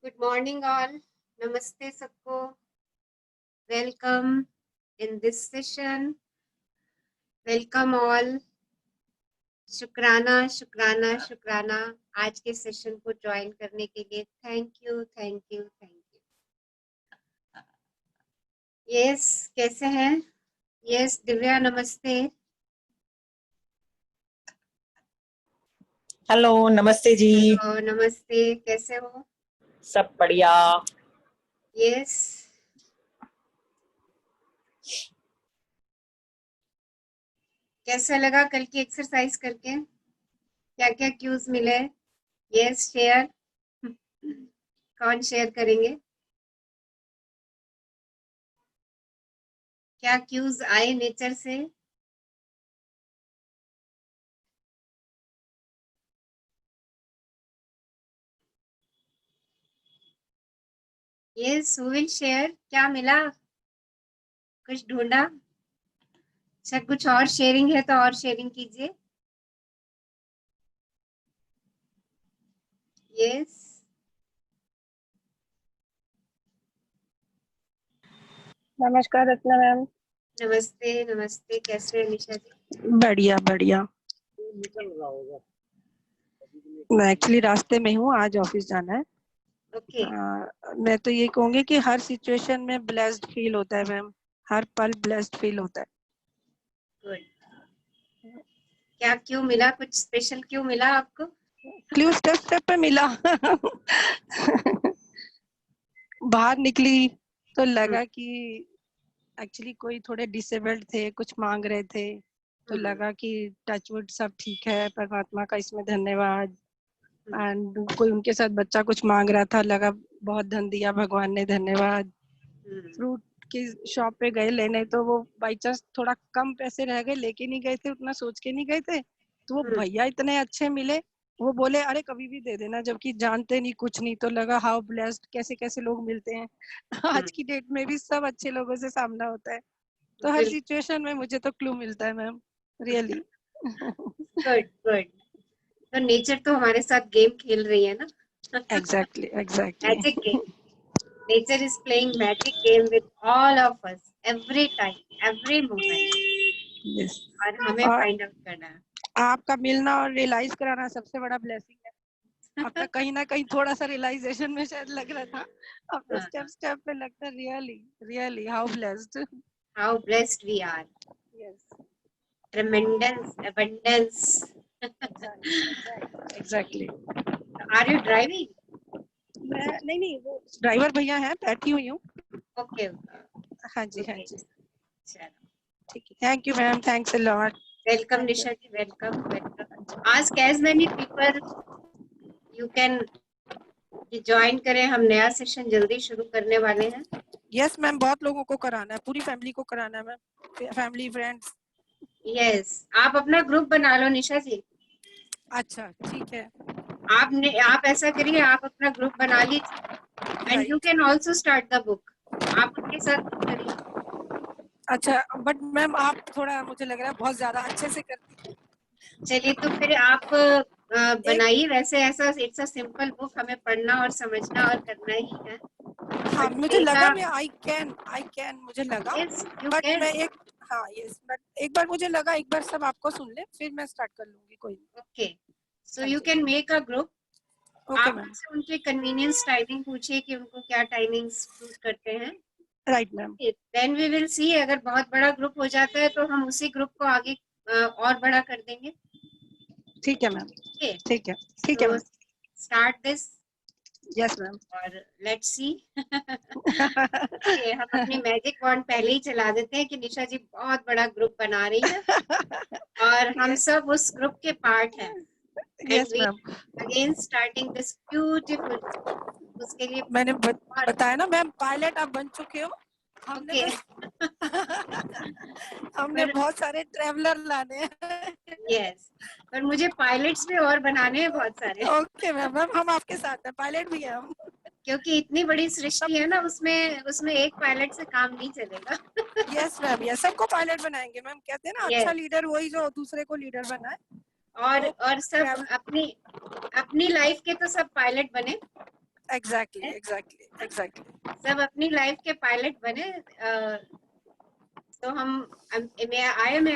Good morning, all. Namaste, सबको. Welcome in this session. Welcome all. शुक्राना शुक्राना शुक्राना आज के सेशन को ज्वाइन करने के लिए. Thank you thank you thank you. Yes, कैसे हैं? यस, दिव्या नमस्ते. हेलो, नमस्ते जी. हेलो नमस्ते, कैसे हो? सब बढ़िया. यस, कैसा लगा कल की एक्सरसाइज करके? क्या क्या क्यूज मिले? Yes, share. कौन शेयर करेंगे? क्या क्यूज आए नेचर से? Yes, who will share? क्या मिला? कुछ ढूंढा? अच्छा, कुछ और शेयरिंग है तो और शेयरिंग कीजिए. यस, नमस्कार रत्ना मैम. नमस्ते नमस्ते, कैसे हैं निशा जी? बढ़िया बढ़िया. मैं एक्चुअली रास्ते में हूँ, आज ऑफिस जाना है. ओके. मैं तो ये कहूंगी कि हर सिचुएशन में ब्लेस्ड फील होता है मैम. हर पल ब्लेस्ड फील होता है. गुड. क्या क्यों मिला? कुछ स्पेशल क्यों मिला आपको? क्लू स्टेप स्टेप पे मिला. बाहर निकली तो लगा कि एक्चुअली कोई थोड़े डिसेबल्ड थे, कुछ मांग रहे थे, तो लगा कि टचवुड सब ठीक है, परमात्मा का इसमें धन्यवाद. एंड कोई उनके साथ बच्चा कुछ मांग रहा था, लगा बहुत धन दिया भगवान ने, धन्यवाद. फ्रूट की शॉप पे गए लेने, तो वो बाई चांस थोड़ा कम पैसे रह गए, लेके नहीं गए थे, उतना सोच के नहीं गए थे, तो वो भैया इतने अच्छे मिले, वो बोले अरे कभी भी दे देना, जबकि जानते नहीं कुछ नहीं. तो लगा हाउ ब्लेस्ड, कैसे कैसे लोग मिलते हैं. आज की डेट में भी सब अच्छे लोगों से सामना होता है. तो हर सिचुएशन में मुझे तो क्लू मिलता है मैम, रियली. Good good. तो नेचर तो हमारे साथ गेम खेल रही है ना? Exactly exactly. Magic game. Nature is playing magic game with all of us every time, every moment. Yes. और हमें फाइंड आउट करना है. आपका मिलना और रियलाइज कराना सबसे बड़ा ब्लेसिंग है. अब तक कहीं ना कहीं थोड़ा सा रियलाइजेशन में शायद लग रहा था, अब तो स्टेप स्टेप पे लगता है really really how blessed. How blessed we are. Yes. Tremendous abundance. Exactly. Are you driving? मैं नहीं, वो ड्राइवर भैया हैं, बैठी हुई हूँ. Okay. हाँ जी हाँ जी. चलो, ठीक है. Thank you ma'am, thanks a lot. welcome Nisha ji, welcome welcome. Ask as many people you can join करें. हम नया सेशन जल्दी शुरू करने वाले हैं. यस मैम, बहुत लोगों को कराना है, पूरी फैमिली को कराना है मैम, फैमिली फ्रेंड्स. यस, आप अपना ग्रुप बना लो निशा जी. अच्छा ठीक है. आप ऐसा करिए, आप अपना ग्रुप बना लीजिए and you can also start the book. आप उनके साथ करिए. अच्छा, बट मैम आप थोड़ा, मुझे लग रहा है बहुत ज्यादा अच्छे से करती हैं. चलिए, तो फिर आप बनाइए. वैसे ऐसा इट्स अ सिंपल बुक, हमें पढ़ना और समझना और करना ही है. हाँ, मुझे लगा मैं आई कैन मुझे लगा. बट मैं एक यस, बट एक बार मुझे लगा एक बार सब आपको सुन ले, फिर मैं स्टार्ट कर लूंगी. कोई okay. So you can make a group. Okay आप मैम. उनके कन्वीनियंस टाइमिंग पूछिए कि उनको क्या टाइमिंग्स सूट करते हैं. Right ma'am. Then we will see. अगर बहुत बड़ा ग्रुप हो जाता है तो हम उसी ग्रुप को आगे और बड़ा कर देंगे. ठीक है मैम. ठीक है तो ma'am. Start this. Yes ma'am. और लेट्स सी. हम अपनी मैजिक वॉन्ड पहले ही चला देते हैं कि निशा जी बहुत बड़ा ग्रुप बना रही है और हम सब उस ग्रुप के पार्ट हैं. Yes ma'am. Again starting this beautiful. उसके लिए मैंने बताया ना मैम, पायलट आप बन चुके हो. हमने हमने बहुत सारे ट्रैवलर लाने हैं. यस, पर मुझे पायलट्स भी और बनाने हैं बहुत सारे. ओके मैम, हम आपके साथ हैं, पायलट भी हैं हम. क्योंकि इतनी बड़ी सृष्टि है ना, उसमें एक पायलट से काम नहीं चलेगा. यस मैम, यस, सबको पायलट बनाएंगे मैम. कहते हैं ना, अच्छा लीडर वही जो दूसरे को लीडर बनाए. और सब अपनी लाइफ के तो सब पायलट बने. एग्जैक्टली सब अपनी लाइफ के पायलट बने। तो आई एम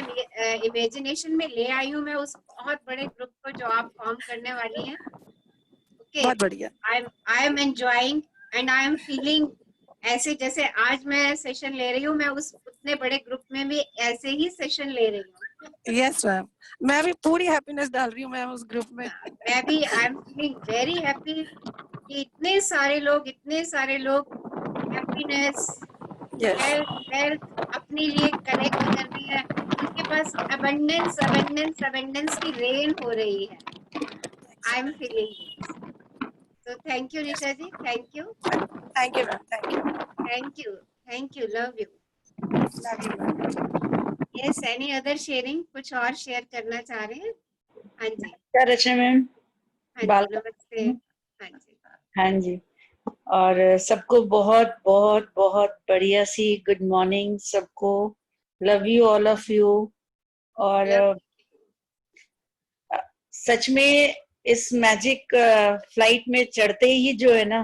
इमेजिनेशन में ले आई हूँ मैं उस बहुत बड़े ग्रुप को जो आप फॉर्म करने वाली हैं। ओके, बहुत बढ़िया। I am enjoying and I am feeling ऐसे जैसे आज मैं सेशन ले रही हूँ, मैं उस उतने बड़े ग्रुप में भी ऐसे ही सेशन ले रही हूँ। यस मैम, मैं भी पूरी हैप्पीनेस डाल रही हूँ मैम उस ग्रुप में। मैं भी I am feeling very happy कि इतने सारे लोग हैप्पीनेस, वेल्थ अपने लिए कलेक्ट कर रही है। उनके पास अबंडेंस की रेन हो रही है। I am feeling this. So thank you, Nisha ji. Thank you. Thank you ma'am, thank you. Thank you. Thank you. Love you. Love you ma'am. Yes, any other sharing? कुछ और share करना चाह रहे हैं? हाँ जी, क्या रचना मैम? हाँ बाल- जी, नमस्ते। हाँ जी, हाँ जी, और सबको बहुत बहुत बहुत बढ़िया सी गुड मॉर्निंग सबको। Love you all of you. और Love सच में इस मैजिक फ्लाइट में चढ़ते ही जो है ना,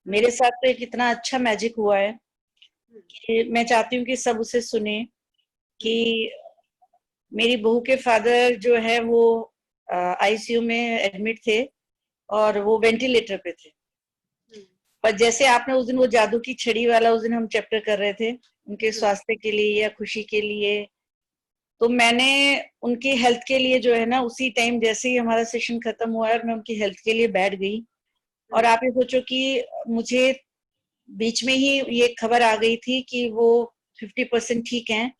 मेरे साथ तो एक इतना अच्छा मैजिक हुआ है कि मैं चाहती हूँ कि सब उसे सुने। कि मेरी बहू के फादर जो है वो आईसीयू में एडमिट थे और वो वेंटिलेटर पे थे। पर जैसे आपने उस दिन वो जादू की छड़ी वाला उस दिन हम चैप्टर कर रहे थे उनके स्वास्थ्य के लिए या खुशी के लिए, तो मैंने उनकी हेल्थ के लिए जो है ना उसी टाइम जैसे ही हमारा सेशन खत्म हुआ और मैं उनकी हेल्थ के लिए बैठ गई। और आप ये सोचो कि मुझे बीच में ही ये खबर आ गई थी कि वो 50% ठीक हैं।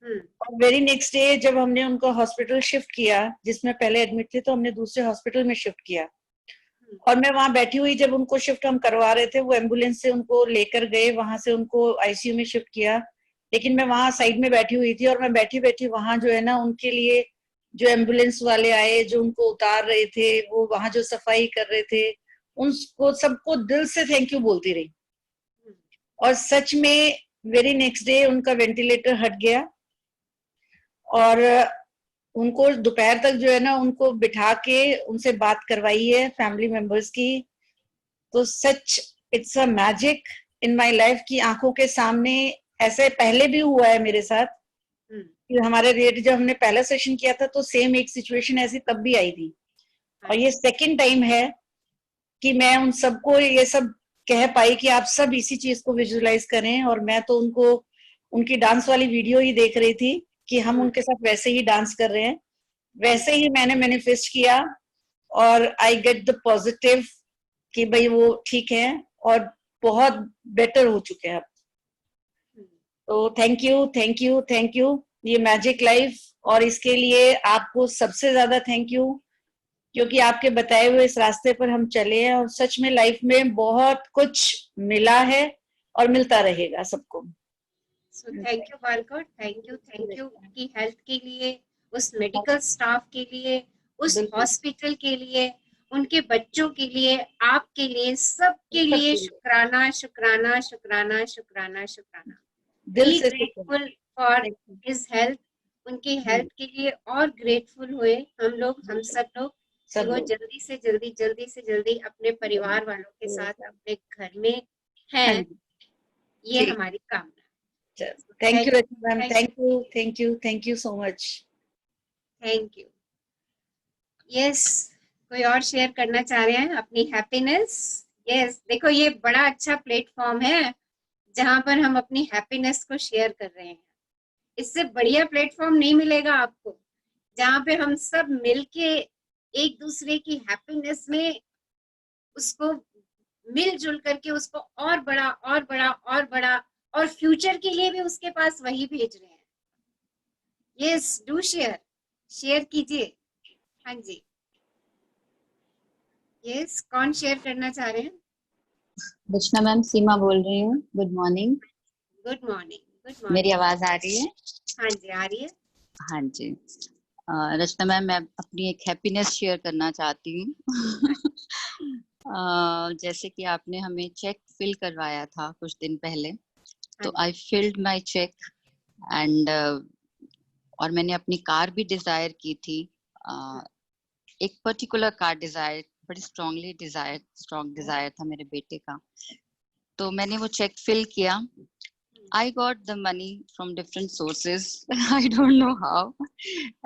और वेरी नेक्स्ट डे जब हमने उनको हॉस्पिटल शिफ्ट किया, जिसमें पहले एडमिट थे, तो हमने दूसरे हॉस्पिटल में शिफ्ट किया। और मैं वहां बैठी हुई, जब उनको शिफ्ट हम करवा रहे थे, वो एम्बुलेंस से उनको लेकर गए, वहां से उनको आईसीयू में शिफ्ट किया। लेकिन मैं वहां साइड में बैठी हुई थी और मैं बैठी बैठी वहां जो है ना उनके लिए जो एम्बुलेंस वाले आए, जो उनको उतार रहे थे, वो वहां जो सफाई कर रहे थे, उनको सबको दिल से थैंक यू बोलती रही। और सच में वेरी नेक्स्ट डे उनका वेंटिलेटर हट गया और उनको दोपहर तक जो है ना उनको बिठा के उनसे बात करवाई है फैमिली मेंबर्स की। तो सच it's a magic in my life की आंखों के सामने। ऐसे पहले भी हुआ है मेरे साथ कि हमारे रेट जब हमने पहला सेशन किया था तो सेम एक सिचुएशन ऐसी तब भी आई थी। और ये सेकंड टाइम है कि मैं उन सबको ये सब कह पाई कि आप सब इसी चीज को विजुअलाइज करें। और मैं तो उनको उनकी डांस वाली वीडियो ही देख रही थी कि हम उनके साथ वैसे ही डांस कर रहे हैं, वैसे ही मैंने मैनिफेस्ट किया। और आई गेट द पॉजिटिव कि भाई वो ठीक है और बहुत बेटर हो चुके हैं अब। तो thank you thank you thank you, ये मैजिक लाइफ। और इसके लिए आपको सबसे ज्यादा थैंक यू, क्योंकि आपके बताए हुए इस रास्ते पर हम चले हैं और सच में लाइफ में बहुत कुछ मिला है और मिलता रहेगा सबको। So thank you Balkot, thank you उनकी हेल्थ के लिए, उस मेडिकल स्टाफ के लिए, उस हॉस्पिटल के लिए, उनके बच्चों के लिए, आपके लिए, सबके लिए शुक्राना शुक्राना शुक्राना शुक्राना शुक्राना। दिल बी से ग्रेटफुल फॉर हिज हेल्थ। उनकी हेल्थ के लिए और ग्रेटफुल हुए हम लोग, हम सब लोग, कि वो जल्दी से जल्दी अपने परिवार वालों के साथ अपने घर में हैं। ये हमारी कामना। Thank you Rachna ma'am, thank you so much. Thank you. Yes, कोई और शेयर करना चाह रहे हैं अपनी हैप्पीनेस? यस, देखो ये बड़ा अच्छा प्लेटफॉर्म है जहां पर हम अपनी हैप्पीनेस को शेयर कर रहे हैं। इससे बढ़िया प्लेटफॉर्म नहीं मिलेगा आपको, जहां पे हम सब मिलके एक दूसरे की हैप्पीनेस में उसको मिलजुल करके उसको और बड़ा और बड़ा और बड़ा, और फ्यूचर के लिए भी उसके पास वही भेज रहे हैं। यस, डू शेयर कीजिए। हाँ जी, यस, कौन शेयर करना चाह रहे हैं? रचना मैम, सीमा बोल रही हूँ। Good morning. Good morning. मेरी आवाज आ रही है? हाँ जी, आ रही है। हाँ जी। रचना मैम, मैं अपनी एक हैप्पीनेस शेयर करना चाहती हूँ। जैसे कि आपने हमें चेक फिल करवाया था कुछ दिन पहले, तो आई फिल्ड माय चेक एंड और मैंने अपनी कार भी डिजायर की थी। एक पर्टिकुलर कार डिजायर बड़ी स्ट्रॉन्ग डिजायर था मेरे बेटे का। तो मैंने वो चेक फिल किया। I got the money from different sources. I don't know how.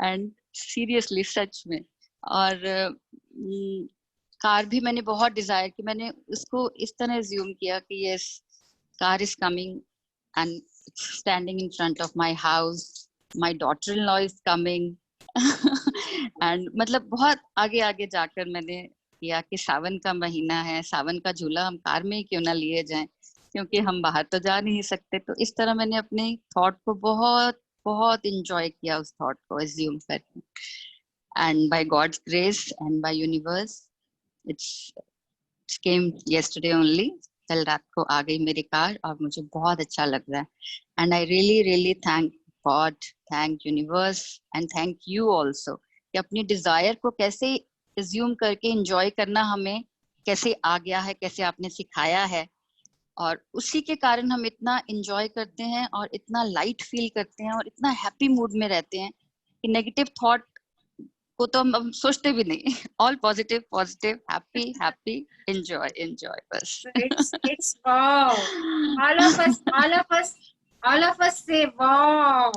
And seriously, सच में। और कार भी मैंने बहुत डिजायर की। मैंने उसको इस तरह assume किया कि yes, car is coming and it's standing in front of my house. My daughter-in-law is coming. And मतलब बहुत आगे आगे जाकर मैंने किया कि सावन का महीना है, सावन का झूला हम कार में ही क्यों ना लिए जाएं, क्योंकि हम बाहर तो जा नहीं सकते। तो इस तरह मैंने अपने थॉट को बहुत बहुत इंजॉय किया, उस थॉट को एज्यूम करके। And by God's grace and by universe it's came yesterday only. कल रात को आ गई मेरी कार और मुझे बहुत अच्छा लग रहा है। And I really thank God, thank universe and thank you also कि अपनी डिजायर को कैसे एज्यूम करके इंजॉय करना हमें कैसे आ गया है, कैसे आपने सिखाया है। और उसी के कारण हम इतना एंजॉय करते हैं और इतना लाइट फील करते हैं और इतना हैप्पी मूड में रहते हैं कि नेगेटिव थॉट को तो हम सोचते भी नहीं। All positive positive, happy happy, enjoy बस। It's wow. All of us say wow.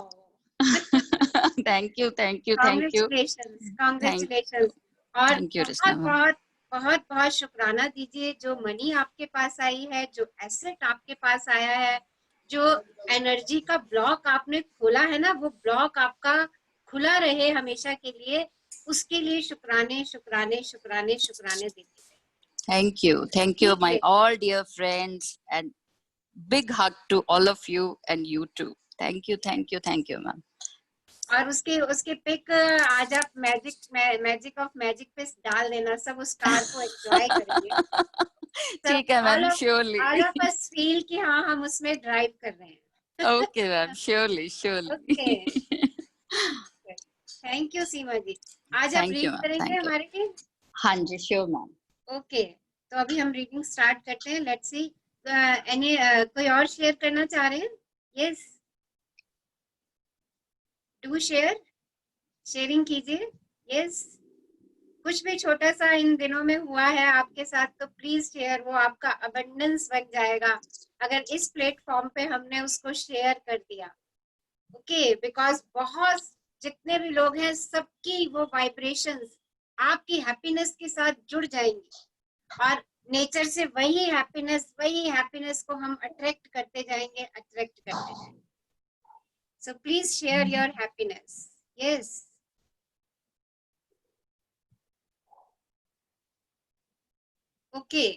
Thank you Congratulations. और थैंक यू बहुत रचना। बहुत बहुत बहुत शुक्राना दीजिए जो मनी आपके पास आई है, जो एसेट आपके पास आया है, जो एनर्जी का ब्लॉक आपने खोला है ना, वो ब्लॉक आपका खुला रहे हमेशा के लिए, उसके लिए शुक्राने शुक्राने शुक्राने शुक्राने दीजिए। Thank you my all dear friends, and big hug to all of you and you too. Thank you ma'am. और उसके पिक आज आप मैजिक ऑफ मैजिक पे डाल देना, सब उस कार को एंजॉय करेंगे। ठीक है ma'am, surely. All of us feel कि हाँ हम उसमें ड्राइव कर रहे हैं। Okay ma'am, surely. Okay, thank you Seema ji. आज आप रीड करेंगे हमारे लिए? हाँ जी, श्योर मैम। ओके, तो अभी हम रीडिंग स्टार्ट करते हैं। लेट्स सी, कोई और शेयर करना चाह रहे हैं? यस, डू शेयरिंग कीजिए। यस, कुछ भी छोटा सा इन दिनों में हुआ है आपके साथ तो प्लीज शेयर, वो आपका अबंडेंस बन जाएगा अगर इस प्लेटफॉर्म पे हमने उसको शेयर कर दिया। ओके, बिकॉज बहुत जितने भी लोग हैं सबकी वो वाइब्रेशंस आपकी हैप्पीनेस के साथ जुड़ जाएंगी और नेचर से वही हैप्पीनेस को हम अट्रैक्ट करते जाएंगे। So please share your happiness. Yes, okay,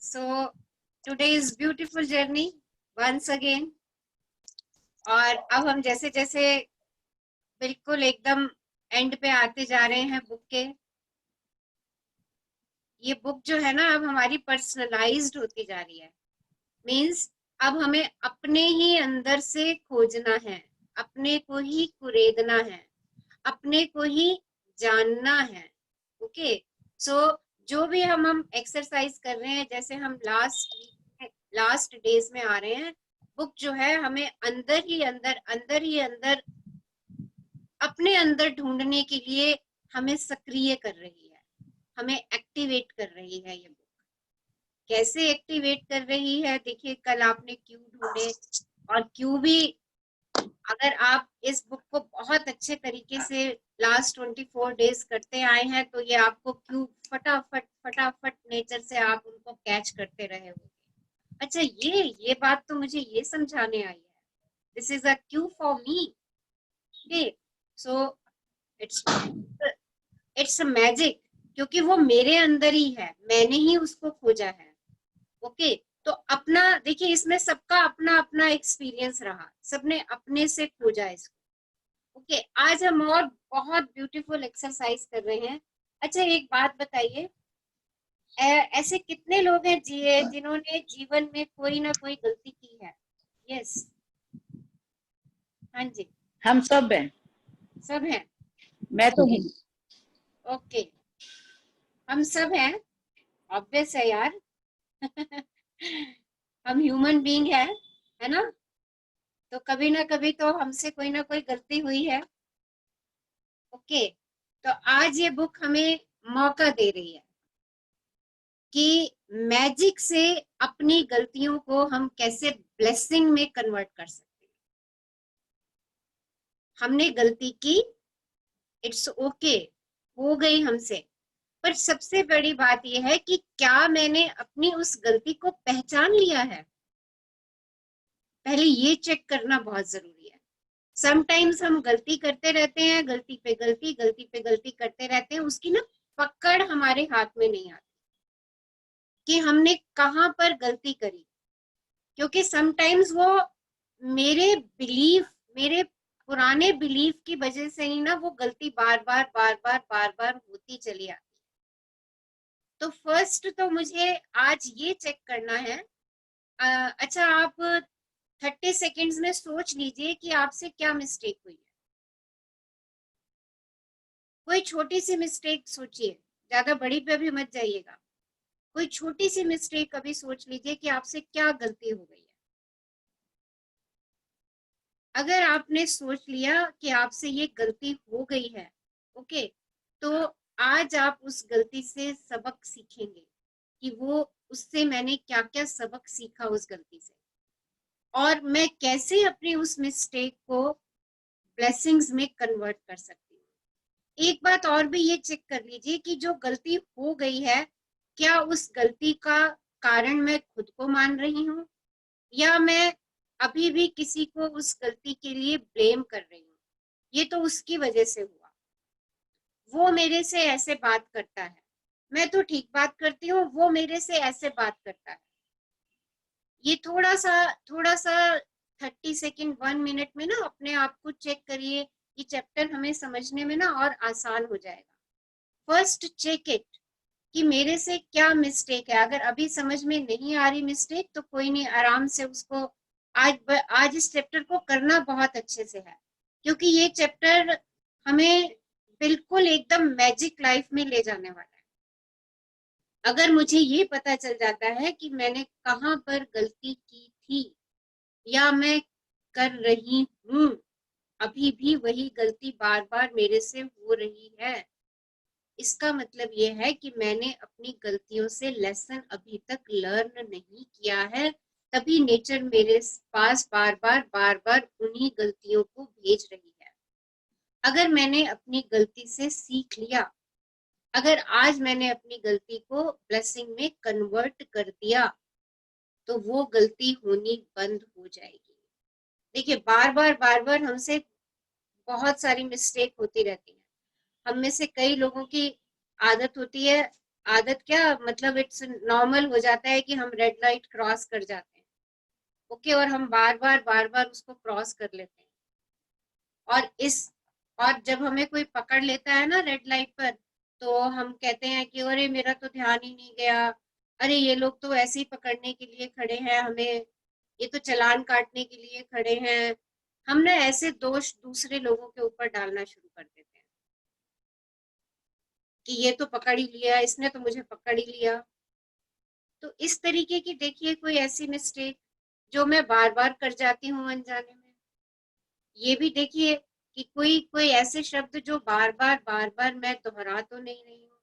so today's beautiful journey once again। और अब हम जैसे जैसे बिल्कुल एकदम एंड पे आते जा रहे हैं बुक के। ये बुक जो है ना अब हमारी पर्सनलाइज्ड होती जा रही है। मींस अब हमें अपने ही अंदर से खोजना है, अपने को ही कुरेदना है, अपने को ही जानना है। ओके, सो जो भी हम एक्सरसाइज कर रहे हैं, जैसे हम लास्ट डेज में आ रहे हैं, बुक जो है हमें अंदर ही अंदर अपने अंदर ढूंढने के लिए हमें सक्रिय कर रही है, हमें एक्टिवेट कर रही है। ये बुक कैसे एक्टिवेट कर रही है? देखिए, कल आपने क्यों ढूंढे, और क्यों भी अगर आप इस बुक को बहुत अच्छे तरीके से लास्ट 24 डेज करते आए हैं तो ये आपको क्यों फटाफट नेचर से आप उनको कैच करते रहे हो। अच्छा, ये बात तो मुझे ये समझाने आई है, this is a Q for me. Okay, so it's a magic, क्योंकि वो मेरे अंदर ही है, मैंने ही उसको खोजा है। ओके, तो अपना देखिए, इसमें सबका अपना अपना एक्सपीरियंस रहा, सबने अपने से खोजा इसको। ओके, आज हम और बहुत ब्यूटीफुल एक्सरसाइज कर रहे हैं। अच्छा, एक बात बताइए, ऐसे कितने लोग हैं जिन्होंने जीवन में कोई ना कोई गलती की है? यस, हाँ जी, हम सब हैं। मैं तो हूँ। ओके, हम सब हैं, ऑब्वियस है यार। हम ह्यूमन बीइंग है ना, तो कभी ना कभी तो हमसे कोई ना कोई गलती हुई है। ओके, तो आज ये बुक हमें मौका दे रही है कि मैजिक से अपनी गलतियों को हम कैसे ब्लेसिंग में कन्वर्ट कर सकते हैं। हमने गलती की, इट्स ओके, हो गई हमसे, पर सबसे बड़ी बात यह है कि क्या मैंने अपनी उस गलती को पहचान लिया है। पहले ये चेक करना बहुत जरूरी है। समटाइम्स हम गलती करते रहते हैं, गलती पे गलती करते रहते हैं, उसकी ना पकड़ हमारे हाथ में नहीं आती कि हमने कहाँ पर गलती करी, क्योंकि समटाइम्स वो मेरे पुराने बिलीफ की वजह से ही ना वो गलती बार बार होती चली आती है। तो फर्स्ट तो मुझे आज ये चेक करना है। अच्छा, आप 30 सेकेंड्स में सोच लीजिए कि आपसे क्या मिस्टेक हुई है। कोई छोटी सी मिस्टेक सोचिए, ज्यादा बड़ी पे भी मत जाइएगा। कोई छोटी सी मिस्टेक अभी सोच लीजिए कि आपसे क्या गलती हो गई है। अगर आपने सोच लिया कि आपसे ये गलती हो गई है, ओके, तो आज आप उस गलती से सबक सीखेंगे कि वो उससे मैंने क्या क्या सबक सीखा उस गलती से, और मैं कैसे अपनी उस मिस्टेक को ब्लेसिंग्स में कन्वर्ट कर सकती हूँ। एक बात और भी ये चेक कर लीजिए कि जो गलती हो गई है, क्या उस गलती का कारण मैं खुद को मान रही हूँ, या मैं अभी भी किसी को उस गलती के लिए ब्लेम कर रही हूँ। ये तो उसकी वजह से हुआ, वो मेरे से ऐसे बात करता है, मैं तो ठीक बात करती हूँ, वो मेरे से ऐसे बात करता है। ये थोड़ा सा 30 सेकेंड 1 मिनट में ना अपने आप को चेक करिए। ये चैप्टर हमें समझने में ना और आसान हो जाएगा। फर्स्ट चेक इट कि मेरे से क्या मिस्टेक है। अगर अभी समझ में नहीं आ रही मिस्टेक तो कोई नहीं, आराम से उसको आज इस चैप्टर को करना बहुत अच्छे से है, क्योंकि ये चैप्टर हमें बिल्कुल एकदम मैजिक लाइफ में ले जाने वाला है। अगर मुझे ये पता चल जाता है कि मैंने कहाँ पर गलती की थी या मैं कर रही हूँ, अभी भी वही गलती बार बार मेरे से हो रही है, इसका मतलब ये है कि मैंने अपनी गलतियों से लेसन अभी तक लर्न नहीं किया है। तभी नेचर मेरे पास बार बार उन्हीं गलतियों को भेज रही है। अगर मैंने अपनी गलती से सीख लिया, अगर आज मैंने अपनी गलती को ब्लेसिंग में कन्वर्ट कर दिया, तो वो गलती होनी बंद हो जाएगी। देखिए, बार बार हमसे बहुत सारी मिस्टेक होती रहती है। हम में से कई लोगों की आदत होती है, आदत क्या मतलब इट्स नॉर्मल हो जाता है कि हम रेड लाइट क्रॉस कर जाते हैं, ओके, और हम बार बार उसको क्रॉस कर लेते हैं। और जब हमें कोई पकड़ लेता है ना रेड लाइट पर, तो हम कहते हैं कि अरे मेरा तो ध्यान ही नहीं गया, अरे ये लोग तो ऐसे ही पकड़ने के लिए खड़े हैं हमें, ये तो चालान काटने के लिए खड़े हैं। हम ना ऐसे दोष दूसरे लोगों के ऊपर डालना शुरू कर देते हैं कि ये तो पकड़ ही लिया, इसने तो मुझे पकड़ ही लिया। तो इस तरीके की देखिए कोई ऐसी मिस्टेक जो मैं बार बार कर जाती हूँ अनजाने में। ये भी देखिए कि कोई कोई ऐसे शब्द जो बार बार मैं दोहरा तो नहीं रही हूँ।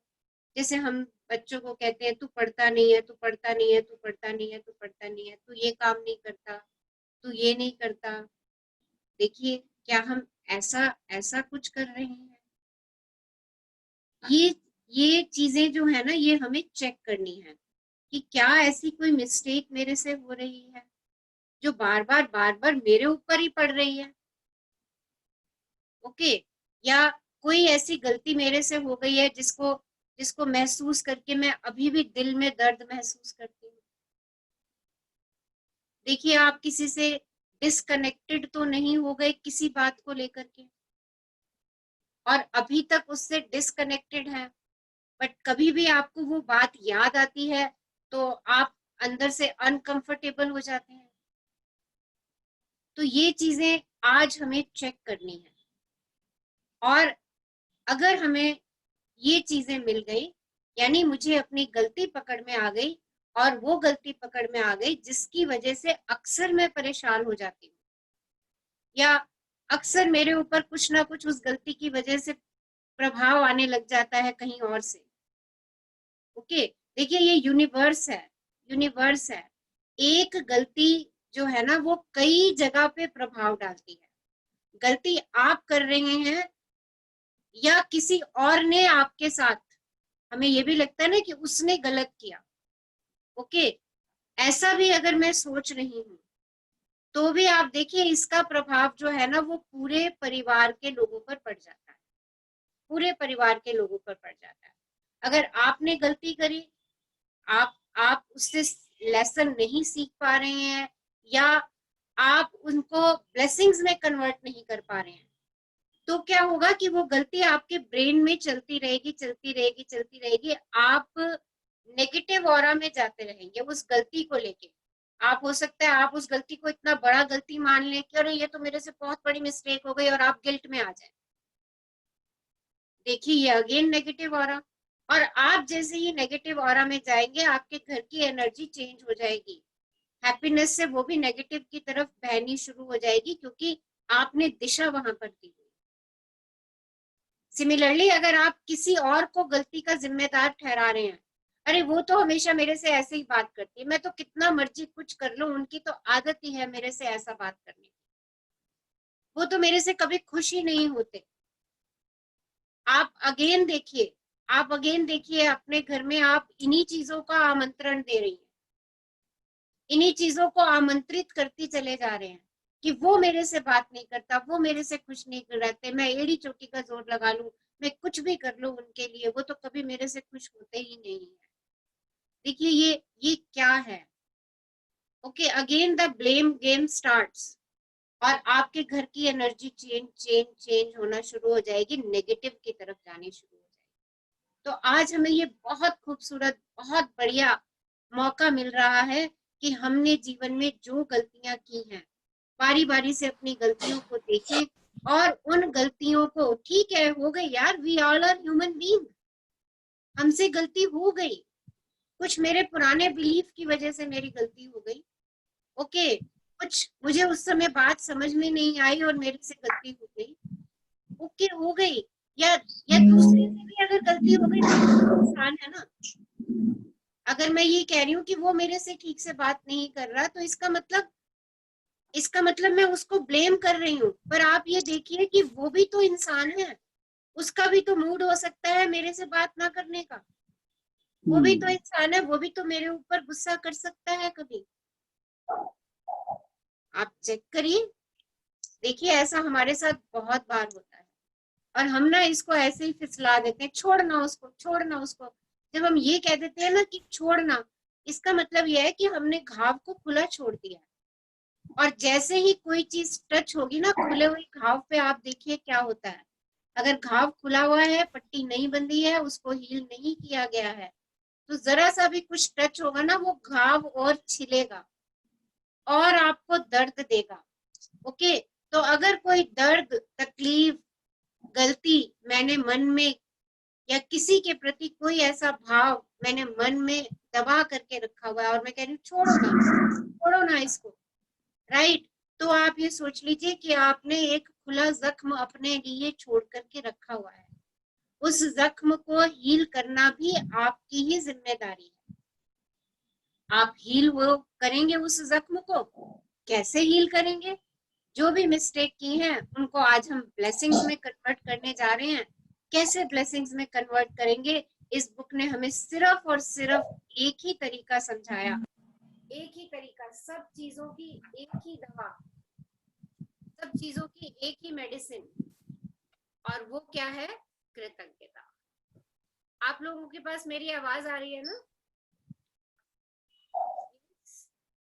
जैसे हम बच्चों को कहते हैं, तू पढ़ता नहीं है, तू पढ़ता नहीं है, तू पढ़ता नहीं है, तू पढ़ता नहीं है, तू ये काम नहीं करता, तू ये नहीं करता। देखिए, क्या हम ऐसा ऐसा कुछ कर रहे हैं? ये चीजें जो है ना, ये हमें चेक करनी है कि क्या ऐसी कोई मिस्टेक मेरे से हो रही है जो बार बार मेरे ऊपर ही पड़ रही है, ओके, या कोई ऐसी गलती मेरे से हो गई है जिसको जिसको महसूस करके मैं अभी भी दिल में दर्द महसूस करती हूँ। देखिए, आप किसी से डिसकनेक्टेड तो नहीं हो गए किसी बात को लेकर के, और अभी तक उससे डिसकनेक्टेड है, बट कभी भी आपको वो बात याद आती है तो आप अंदर से अनकंफर्टेबल हो जाते हैं। तो ये चीजें आज हमें चेक करनी है, और अगर हमें ये चीजें मिल गई, यानी मुझे अपनी गलती पकड़ में आ गई, और वो गलती पकड़ में आ गई जिसकी वजह से अक्सर मैं परेशान हो जाती हूँ, या अक्सर मेरे ऊपर कुछ ना कुछ उस गलती की वजह से प्रभाव आने लग जाता है कहीं और से, ओके, देखिए ये यूनिवर्स है, यूनिवर्स है। एक गलती जो है ना वो कई जगह पे प्रभाव डालती है। गलती आप कर रहे हैं या किसी और ने आपके साथ, हमें ये भी लगता है ना कि उसने गलत किया, ओके, ऐसा भी अगर मैं सोच रही हूँ तो भी आप देखिए इसका प्रभाव जो है ना वो पूरे परिवार के लोगों पर पड़ जाता है, पूरे परिवार के लोगों पर पड़ जाता है। अगर आपने गलती करी, आप उससे लेसन नहीं सीख पा रहे हैं या आप उनको ब्लेसिंग्स में कन्वर्ट नहीं कर पा रहे हैं, तो क्या होगा कि वो गलती आपके ब्रेन में चलती रहेगी, चलती रहेगी, चलती रहेगी। आप नेगेटिव ऑरा में जाते रहेंगे उस गलती को लेके। आप हो सकता है आप उस गलती को इतना बड़ा गलती मान लें कि अरे ये तो मेरे से बहुत बड़ी मिस्टेक हो गई और आप गिल्ट में आ जाए। देखिए ये अगेन नेगेटिव ऑरा, और आप जैसे ही नेगेटिव ऑरा में जाएंगे आपके घर की एनर्जी चेंज हो जाएगी। हैप्पीनेस से वो भी नेगेटिव की तरफ बहनी शुरू हो जाएगी क्योंकि आपने दिशा वहां पर दी। सिमिलरली अगर आप किसी और को गलती का जिम्मेदार ठहरा रहे हैं, अरे वो तो हमेशा मेरे से ऐसे ही बात करती है, मैं तो कितना मर्जी कुछ कर लूं, उनकी तो आदत ही है मेरे से ऐसा बात करने की, वो तो मेरे से कभी खुश ही नहीं होते। आप अगेन देखिए अपने घर में आप इन्हीं चीजों का आमंत्रण दे रही हैं, इन्हीं चीजों को आमंत्रित करती चले जा रहे हैं कि वो मेरे से बात नहीं करता, वो मेरे से खुश नहीं रहते, मैं एड़ी चोटी का जोर लगा लूं, मैं कुछ भी कर लूं उनके लिए, वो तो कभी मेरे से खुश होते ही नहीं है। देखिए ये क्या है? Okay, again the blame game starts और आपके घर की एनर्जी चेंज होना शुरू हो जाएगी, नेगेटिव की तरफ जानी शुरू हो जाएगी। तो आज हमें ये बहुत खूबसूरत, बहुत बढ़िया मौका मिल रहा है कि हमने जीवन में जो गलतियां की हैं बारी बारी से अपनी गलतियों को देखें और उन गलतियों को, ठीक है हो गई यार, we all are human being, हमसे गलती हो गई, कुछ मेरे पुराने बिलीफ की वजह से मेरी गलती हो गई, ओके, कुछ मुझे उस समय बात समझ में नहीं आई और मेरे से गलती हो गई, ओके हो गई, या दूसरे से भी अगर गलती हो गई तो इंसान है ना। अगर मैं ये कह रही हूँ कि वो मेरे से ठीक से बात नहीं कर रहा तो इसका मतलब मैं उसको ब्लेम कर रही हूँ, पर आप ये देखिए कि वो भी तो इंसान है, उसका भी तो मूड हो सकता है मेरे से बात ना करने का, वो भी तो इंसान है, वो भी तो मेरे ऊपर गुस्सा कर सकता है कभी। आप चेक करिए, देखिए ऐसा हमारे साथ बहुत बार होता है और हम ना इसको ऐसे ही फिसला देते हैं, छोड़ना उसको, छोड़ना उसको। जब हम ये कह देते हैं ना कि छोड़ना, इसका मतलब यह है कि हमने घाव को खुला छोड़ दिया, और जैसे ही कोई चीज टच होगी ना खुले हुए घाव पे, आप देखिए क्या होता है। अगर घाव खुला हुआ है, पट्टी नहीं बंधी है, उसको हील नहीं किया गया है, तो जरा सा भी कुछ टच होगा ना वो घाव और छिलेगा और आपको दर्द देगा, ओके। तो अगर कोई दर्द, तकलीफ, गलती मैंने मन में या किसी के प्रति कोई ऐसा भाव मैंने मन में दबा करके रखा हुआ है और मैं कह रही हूँ छोड़ो ना इसको, राइट, तो आप ये सोच लीजिए कि आपने एक खुला जख्म अपने लिए छोड़ करके रखा हुआ है, उस जख्म को हील करना भी आपकी ही जिम्मेदारी है। आप हील वो करेंगे उस जख्म को, कैसे हील करेंगे? जो भी मिस्टेक की है उनको आज हम ब्लेसिंग्स में कन्वर्ट करने जा रहे हैं। कैसे ब्लेसिंग्स में कन्वर्ट करेंगे? इस बुक ने हमें सिर्फ और सिर्फ एक ही तरीका समझाया, एक ही तरीका, सब चीजों की एक ही दवा, सब चीजों की एक ही मेडिसिन, और वो क्या है? कृतज्ञता। आप लोगों के पास मेरी आवाज आ रही है ना?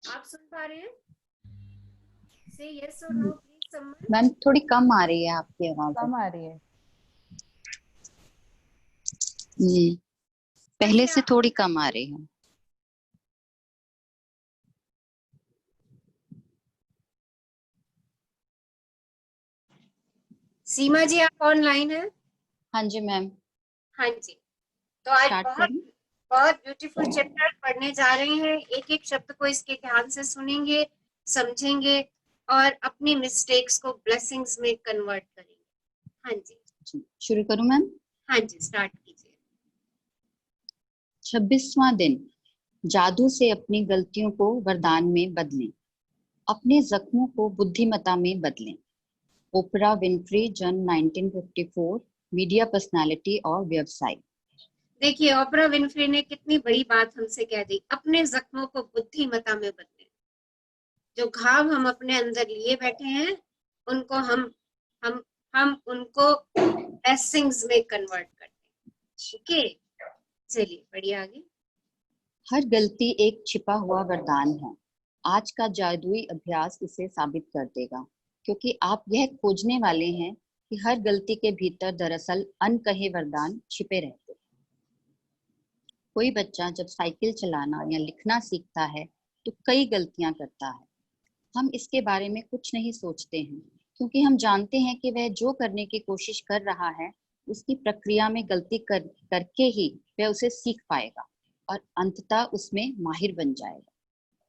आप सुन पा रहे हैं? से यस और नो प्लीज समवन। मैम थोड़ी कम आ रही है आपकी आवाज। कम आ रही है। पहले से थोड़ी कम आ रही है। सीमा जी आप ऑनलाइन है? हाँ जी मैम। हाँ जी, तो आज स्टार्ट बहुत करें? बहुत ब्यूटीफुल चैप्टर पढ़ने जा रहे हैं। एक एक शब्द को इसके ध्यान से सुनेंगे, समझेंगे और अपनी मिस्टेक्स को ब्लेसिंग्स में कन्वर्ट करेंगे। हाँ जी, शुरू करूं मैम? हाँ जी, स्टार्ट कीजिए। 26वां दिन, जादू से अपनी गलतियों को वरदान में बदलें, अपने जख्मों को बुद्धिमत्ता में बदलें। ओपरा विनफ्री, जन 1954, मीडिया पर्सनालिटी और व्यवसाय। देखिए ओपरा विनफ्री ने कितनी बड़ी बात हमसे कह दी, अपने जख्मों को बुद्धिमत्ता में बदलें। जो घाव हम अपने अंदर लिए बैठे हैं उनको हम उनको ब्लेसिंग्स में कन्वर्ट करते हैं। ओके, चलिए बढ़िया, आगे। हर गलती एक छिपा हुआ वरदान है। आज का जादुई अभ्यास इसे साबित कर देगा, क्योंकि आप यह खोजने वाले हैं कि हर गलती के भीतर दरअसल अनकहे वरदान छिपे रहते हैं। कोई बच्चा जब साइकिल चलाना या लिखना सीखता है तो कई गलतियां करता है। हम इसके बारे में कुछ नहीं सोचते हैं, क्योंकि हम जानते हैं कि वह जो करने की कोशिश कर रहा है उसकी प्रक्रिया में गलती करके ही वह उसे सीख पाएगा और अंततः उसमें माहिर बन जाएगा।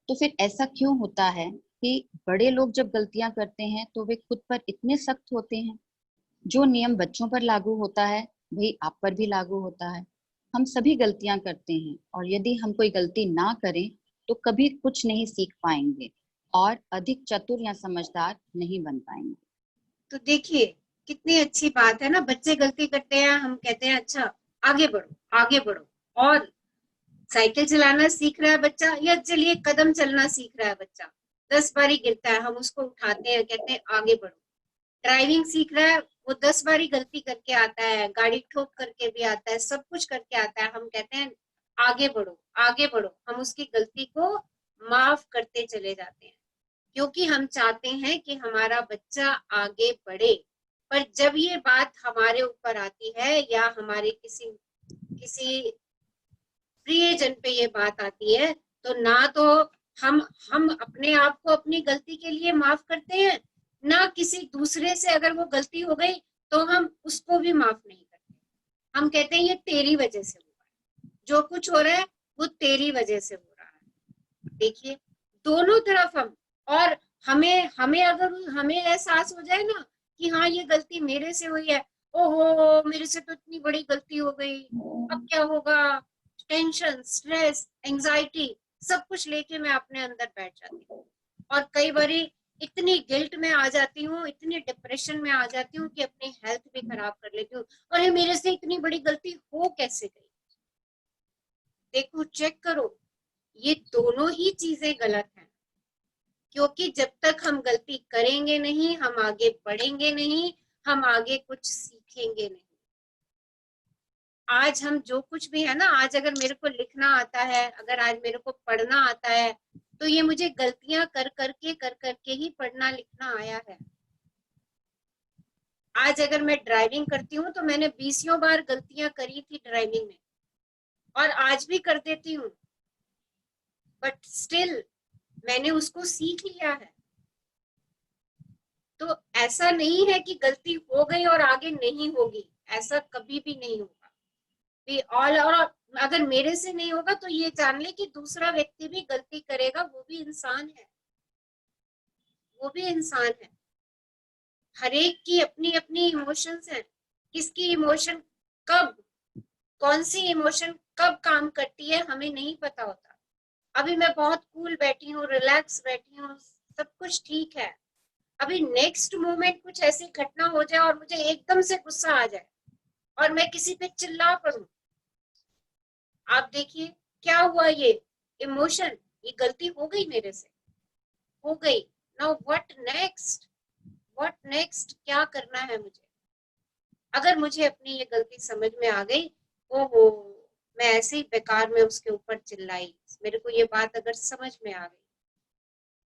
तो फिर ऐसा क्यों होता है कि बड़े लोग जब गलतियां करते हैं तो वे खुद पर इतने सख्त होते हैं? जो नियम बच्चों पर लागू होता है वही आप पर भी लागू होता है। हम सभी गलतियां करते हैं, और यदि हम कोई गलती ना करें तो कभी कुछ नहीं सीख पाएंगे और अधिक चतुर या समझदार नहीं बन पाएंगे। तो देखिए कितनी अच्छी बात है ना, बच्चे गलती करते हैं, हम कहते हैं अच्छा आगे बढ़ो आगे बढ़ो, और साइकिल चलाना सीख रहा है बच्चा, या चलिए कदम चलना सीख रहा है बच्चा, 10 बारी गिरता है, हम उसको उठाते हैं, कहते हैं आगे बढ़ो। ड्राइविंग सीख रहा है, वो 10 बारी गलती करके आता है, गाड़ी ठोक करके भी आता है, सब कुछ करके आता है, हम कहते हैं आगे बढ़ो आगे बढ़ो, हम उसकी गलती को माफ करते चले जाते हैं, क्योंकि हम चाहते हैं कि हमारा बच्चा आगे बढ़े। पर जब ये बात हमारे ऊपर आती है या हमारे किसी किसी प्रियजन पे ये बात आती है, तो ना तो हम अपने आप को अपनी गलती के लिए माफ करते हैं, ना किसी दूसरे से अगर वो गलती हो गई तो हम उसको भी माफ नहीं करते। हम कहते हैं ये तेरी वजह से हुआ है, जो कुछ हो रहा है वो तेरी वजह से हो रहा है। देखिए दोनों तरफ हम, और हमें हमें अगर हमें एहसास हो जाए ना कि हाँ ये गलती मेरे से हुई है, ओहो मेरे से तो इतनी बड़ी गलती हो गई, अब क्या होगा, टेंशन, स्ट्रेस, एंजाइटी सब कुछ लेके मैं अपने अंदर बैठ जाती हूँ, और कई बारी इतनी गिल्ट में आ जाती हूँ, इतनी डिप्रेशन में आ जाती हूँ कि अपनी हेल्थ भी खराब कर लेती हूँ, और ये मेरे से इतनी बड़ी गलती हो कैसे गई। देखो चेक करो, ये दोनों ही चीजें गलत हैं, क्योंकि जब तक हम गलती करेंगे नहीं, हम आगे बढ़ेंगे नहीं, हम आगे कुछ सीखेंगे नहीं। आज हम जो कुछ भी है ना, आज अगर मेरे को लिखना आता है, अगर आज मेरे को पढ़ना आता है, तो ये मुझे गलतियां कर करके ही पढ़ना लिखना आया है। आज अगर मैं ड्राइविंग करती हूँ तो मैंने 20 बार गलतियां करी थी ड्राइविंग में, और आज भी कर देती हूँ, बट स्टिल मैंने उसको सीख लिया है। तो ऐसा नहीं है कि गलती हो गई और आगे नहीं होगी, ऐसा कभी भी नहीं होगा। और अगर मेरे से नहीं होगा तो ये जान ले कि दूसरा व्यक्ति भी गलती करेगा, वो भी इंसान है, वो भी इंसान है। हर एक की अपनी अपनी इमोशंस हैं, किसकी इमोशन कब, कौन सी इमोशन कब काम करती है हमें नहीं पता होता। अभी मैं बहुत कूल बैठी हूँ, रिलैक्स बैठी हूँ, सब कुछ ठीक है, अभी नेक्स्ट मोमेंट कुछ ऐसी घटना हो जाए और मुझे एकदम से गुस्सा आ जाए और मैं किसी पे चिल्ला पड़ूं, आप देखिए क्या हुआ, ये इमोशन, ये गलती हो गई मेरे से, हो गई। Now what next, what next, क्या करना है मुझे। अगर मुझे अपनी ये गलती समझ में आ गई, ओहो मैं ऐसे ही बेकार में उसके ऊपर चिल्लाई, मेरे को ये बात अगर समझ में आ गई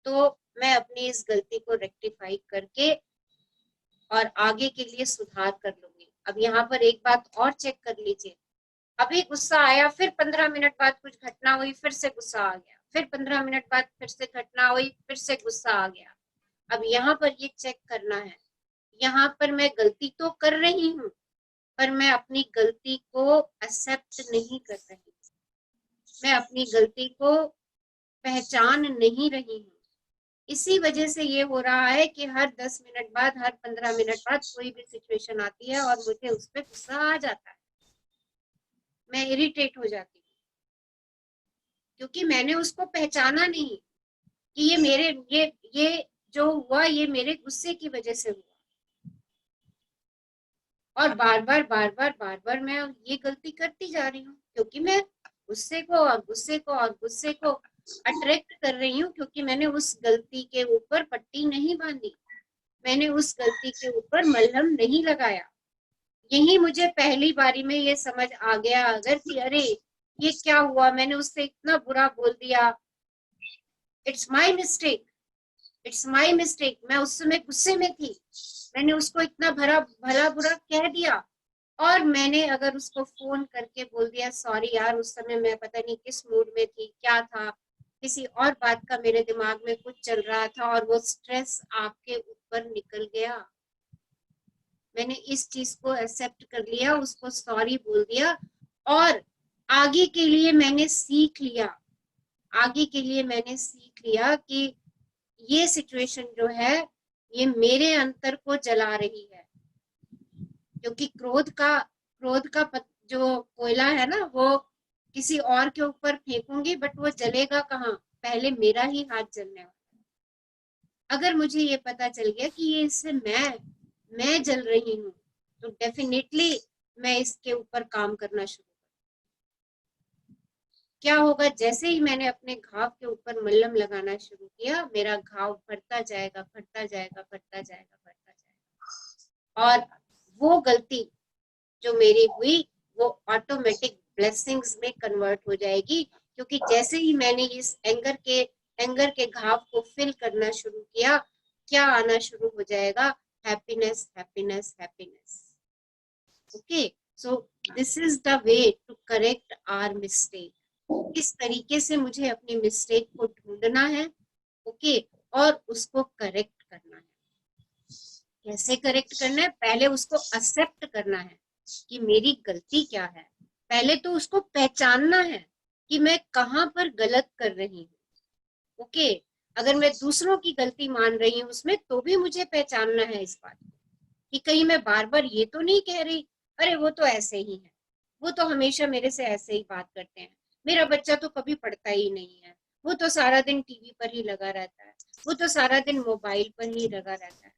तो मैं अपनी इस गलती को रेक्टिफाई करके और आगे के लिए सुधार कर लूंगी। अब यहाँ पर एक बात और चेक कर लीजिए, अभी गुस्सा आया, फिर 15 मिनट बाद कुछ घटना हुई, फिर से गुस्सा आ गया, फिर 15 मिनट बाद फिर से घटना हुई, फिर से गुस्सा आ गया। अब यहाँ पर ये चेक करना है, यहाँ पर मैं गलती तो कर रही हूँ पर मैं अपनी गलती को एक्सेप्ट नहीं कर रही, मैं अपनी गलती को पहचान नहीं रही हूँ। इसी वजह से ये हो रहा है कि हर 10 मिनट बाद, हर 15 मिनट बाद कोई भी सिचुएशन आती है और मुझे उस पर गुस्सा आ जाता है, मैं इरिटेट हो जाती हूँ। क्योंकि मैंने उसको पहचाना नहीं कि ये मेरे ये जो हुआ ये मेरे गुस्से की वजह से हुआ। और बार बार मैं ये गलती करती जा रही हूँ, क्योंकि मैं गुस्से को और गुस्से को और गुस्से को अट्रैक्ट कर रही हूँ, क्योंकि मैंने उस गलती के ऊपर पट्टी नहीं बांधी, मैंने उस गलती के ऊपर मलहम नहीं लगाया। यही मुझे पहली बारी में ये समझ आ गया अगर कि अरे ये क्या हुआ, मैंने उससे इतना बुरा बोल दिया, it's my mistake, it's my mistake. मैं उस समय गुस्से में थी, मैंने उसको इतना भला बुरा कह दिया, और मैंने अगर उसको फोन करके बोल दिया सॉरी यार, उस समय मैं पता नहीं किस मूड में थी, क्या था, किसी और बात का मेरे दिमाग में कुछ चल रहा था और वो स्ट्रेस आपके ऊपर निकल गया। मैंने इस चीज को एक्सेप्ट कर लिया, उसको सॉरी बोल दिया, और आगे के लिए मैंने सीख लिया, आगे के लिए मैंने सीख लिया कि ये सिचुएशन जो है ये मेरे अंतर को जला रही है, क्योंकि क्रोध का जो कोयला है ना वो किसी और के ऊपर फेंकूंगी बट वो जलेगा कहाँ, पहले मेरा ही हाथ जलने वाला। अगर मुझे ये पता चल गया कि ये इससे मैं जल रही हूँ, तो डेफिनेटली मैं इसके ऊपर काम करना शुरू। क्या होगा, जैसे ही मैंने अपने घाव के ऊपर मलहम लगाना शुरू किया, मेरा घाव भरता जाएगा, भरता जाएगा, भरता जाएगा, भरता जाएगा, और वो गलती जो मेरी हुई वो ऑटोमेटिक ब्लेसिंग्स में कन्वर्ट हो जाएगी, क्योंकि जैसे ही मैंने इस एंगर के घाव को फिल करना शुरू किया, क्या आना शुरू हो जाएगा, happiness, happiness, happiness. Okay, so this is the way to correct our mistake. किस तरीके से मुझे अपनी मिस्टेक को ढूंढना है, ओके, और उसको करेक्ट करना है। कैसे करेक्ट करना है, पहले उसको एक्सेप्ट करना है कि मेरी गलती क्या है, पहले तो उसको पहचानना है कि मैं कहाँ पर गलत कर रही हूँ। ओके, अगर मैं दूसरों की गलती मान रही हूँ उसमें, तो भी मुझे पहचानना है इस बात को कि कहीं मैं बार बार ये तो नहीं कह रही अरे वो तो ऐसे ही है, वो तो हमेशा मेरे से ऐसे ही बात करते हैं, मेरा बच्चा तो कभी पढ़ता ही नहीं है, वो तो सारा दिन टीवी पर ही लगा रहता है, वो तो सारा दिन मोबाइल पर ही लगा रहता है।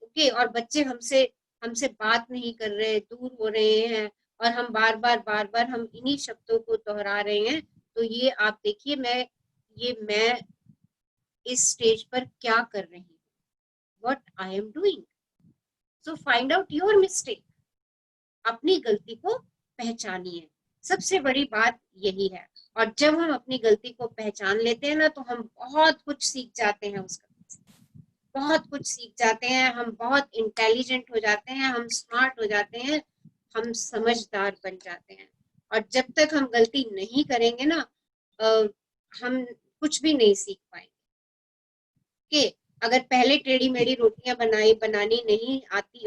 ओके, और बच्चे हमसे हमसे बात नहीं कर रहे, दूर हो रहे हैं, और हम बार बार हम इन्हीं शब्दों को दोहरा रहे हैं। तो ये आप देखिए, मैं इस स्टेज पर क्या कर रही हूँ, what I am doing. So find out your mistake, अपनी गलती को पहचानिए, सबसे बड़ी बात यही है। और जब हम अपनी गलती को पहचान लेते हैं ना, तो हम बहुत कुछ सीख जाते हैं, उसका बहुत कुछ सीख जाते हैं, हम बहुत इंटेलिजेंट हो जाते हैं, हम स्मार्ट हो जाते हैं, हम समझदार बन जाते हैं। और जब तक हम गलती नहीं करेंगे ना, हम कुछ भी नहीं सीख पाएंगे। कि अगर पहले टेढ़ी मेढ़ी रोटियां बनानी नहीं आती,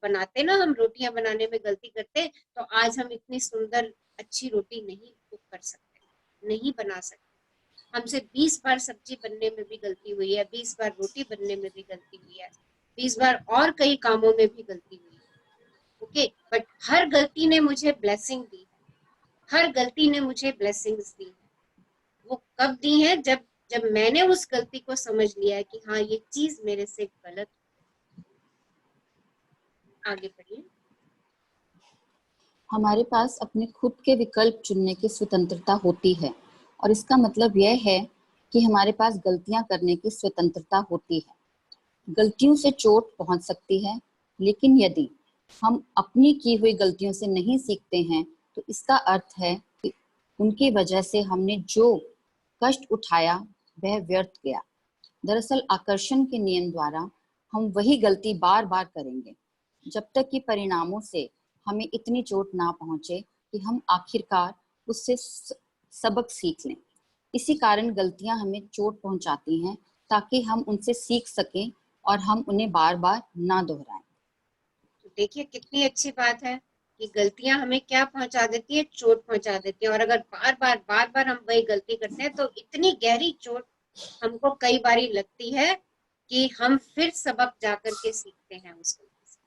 बनाते ना, हम रोटियां बनाने में गलती करते, तो आज हम इतनी सुंदर अच्छी रोटी नहीं कुक कर सकते, नहीं बना सकते। हमसे 20 बार सब्जी बनने में भी गलती हुई है, 20 बार रोटी बनने में भी गलती हुई है, 20 बार और कई कामों में भी गलती हुई है। ओके, बट हर गलती ने मुझे ब्लेसिंग दी है, हर गलती ने मुझे ब्लेसिंग्स दी है। वो कब दी है, जब जब मैंने उस गलती को समझ लिया है कि हाँ ये चीज मेरे से गलत। आगे बढ़िए। हमारे पास अपने खुद के विकल्प चुनने की स्वतंत्रता होती है, और इसका मतलब यह है कि हमारे पास गलतियां करने की स्वतंत्रता होती है। गलतियों से चोट पहुंच सकती है, लेकिन यदि हम अपनी की हुई गलतियों से नहीं सीखते हैं, तो इसका अर्थ है कि उनकी वजह से हमने जो कष्ट उठाया वह व्यर्थ गया। दरअसल आकर्षण के नियम द्वारा हम वही गलती बार बार करेंगे जब तक कि परिणामों से हमें इतनी चोट ना पहुंचे कि हम आखिरकार उससे सबक सीख लें। इसी कारण गलतियां हमें चोट पहुंचाती हैं, ताकि हम उनसे सीख सकें और हम उन्हें बार बार ना दोहराएं। तो देखिए कितनी अच्छी बात है कि गलतियां हमें क्या पहुंचा देती है, चोट पहुंचा देती है। और अगर बार बार हम वही गलती करते हैं, तो इतनी गहरी चोट हमको कई बारी लगती है कि हम फिर सबक जाकर के सीखते हैं उस गलती से।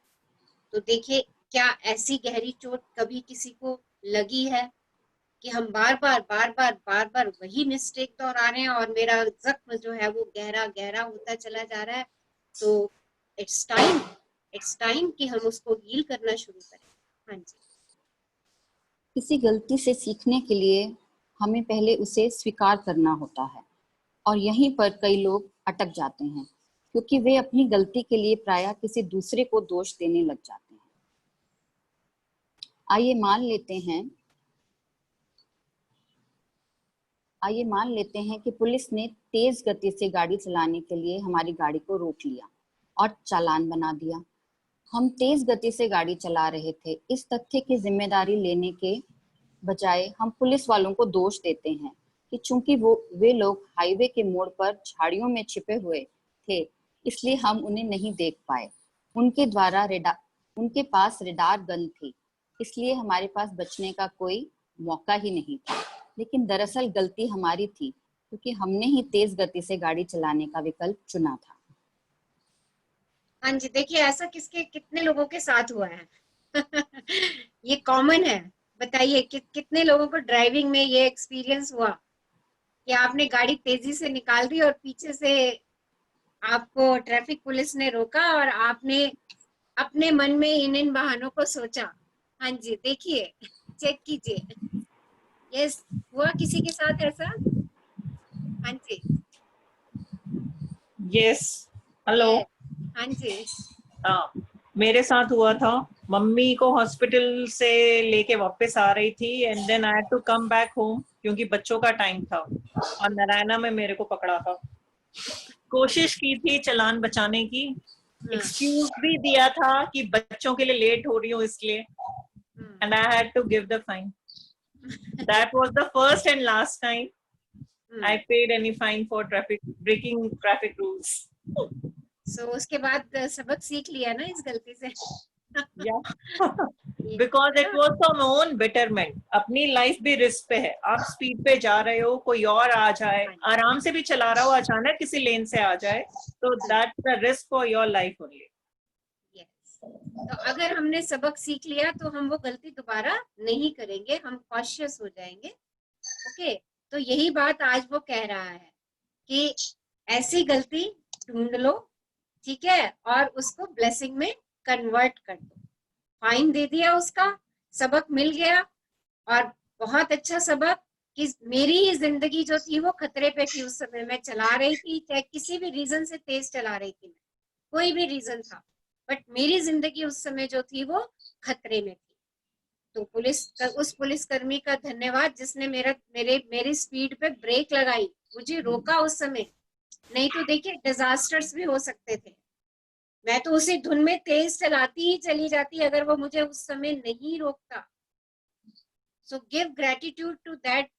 तो देखिए, क्या ऐसी गहरी चोट कभी किसी को लगी है? कि हम बार बार वही मिस्टेक दोहरा रहे हैं और मेरा जख्म जो है वो गहरा गहरा होता चला जा रहा है। तो इट्स टाइम कि हम उसको हील करना शुरू करें। हाँ जी। किसी गलती से सीखने के लिए हमें पहले उसे स्वीकार करना होता है, और यहीं पर कई लोग अटक जाते हैं क्योंकि वे अपनी गलती के लिए प्रायः किसी दूसरे को दोष देने लग जाते हैं। आइए मान लेते हैं कि पुलिस ने तेज गति से गाड़ी चलाने के लिए हमारी गाड़ी को रोक लिया और चालान बना दिया। हम तेज गति से गाड़ी चला रहे थे। इस तथ्य की जिम्मेदारी लेने के बजाय हम पुलिस वालों को दोष देते हैं कि चूंकि वे लोग हाईवे के मोड़ पर झाड़ियों में छिपे हुए थे, इसलिए हम उन्हें नहीं देख पाए। उनके पास रेडार गन थी, इसलिए हमारे पास बचने का कोई मौका ही नहीं था। लेकिन दरअसल गलती हमारी थी क्योंकि हमने ही तेज गति से गाड़ी चलाने का विकल्प चुना था। हाँ जी, देखिए ऐसा कितने लोगों के साथ हुआ है। ये कॉमन है। बताइए कितने लोगों को ड्राइविंग में ये एक्सपीरियंस हुआ कि आपने गाड़ी तेजी से निकाल दी और पीछे से आपको ट्रैफिक पुलिस ने रोका और आपने अपने मन में इन बहानों को सोचा। हाँ जी, देखिए, चेक कीजिए। यस, हुआ किसी के साथ ऐसा? हाँ जी। Yes, hello. हाँ जी। हाँ, मेरे साथ हुआ था। मम्मी को हॉस्पिटल से लेके वापस आ रही थी and then I had to come back home क्योंकि बच्चों का टाइम था और नारायणा में मेरे को पकड़ा था। कोशिश की थी चालान बचाने की, एक्सक्यूज भी दिया था कि बच्चों के लिए लेट हो रही हूँ इसलिए, and I had to give the fine. That was the first and last time I paid any fine for breaking traffic rules. So उसके बाद सबक सीख लिया ना इस गलती से? Yeah, because it was for my own betterment. अपनी लाइफ भी रिस्क पे है। आप स्पीड पे जा रहे हो, कोई और आ जाए, आराम से भी चला रहा हो, अचानक किसी लेन से आ जाए, तो that's the risk for your life only. Yes. तो अगर हमने सबक सीख लिया तो हम वो गलती दोबारा नहीं करेंगे, हम कॉशियस हो जाएंगे। ओके, तो यही बात आज वो कह रहा है कि ऐसी गलती ढूंढ लो, ठीक है, और उसको ब्लेसिंग में कन्वर्ट कर दो। फाइन दे दिया, उसका सबक मिल गया, और बहुत अच्छा सबक कि मेरी ही जिंदगी जो थी वो खतरे पे थी। उस समय मैं चला रही थी, चाहे किसी भी रीजन से तेज चला रही थी, कोई भी रीजन था, बट मेरी जिंदगी उस समय जो थी वो खतरे में थी। तो उस पुलिसकर्मी का धन्यवाद जिसने मेरी स्पीड पे ब्रेक लगाई, मुझे रोका उस समय। नहीं तो देखिए डिजास्टर्स भी हो सकते थे। मैं तो उसी धुन में तेज चलाती ही चली जाती अगर वो मुझे उस समय नहीं रोकता। So give gratitude to that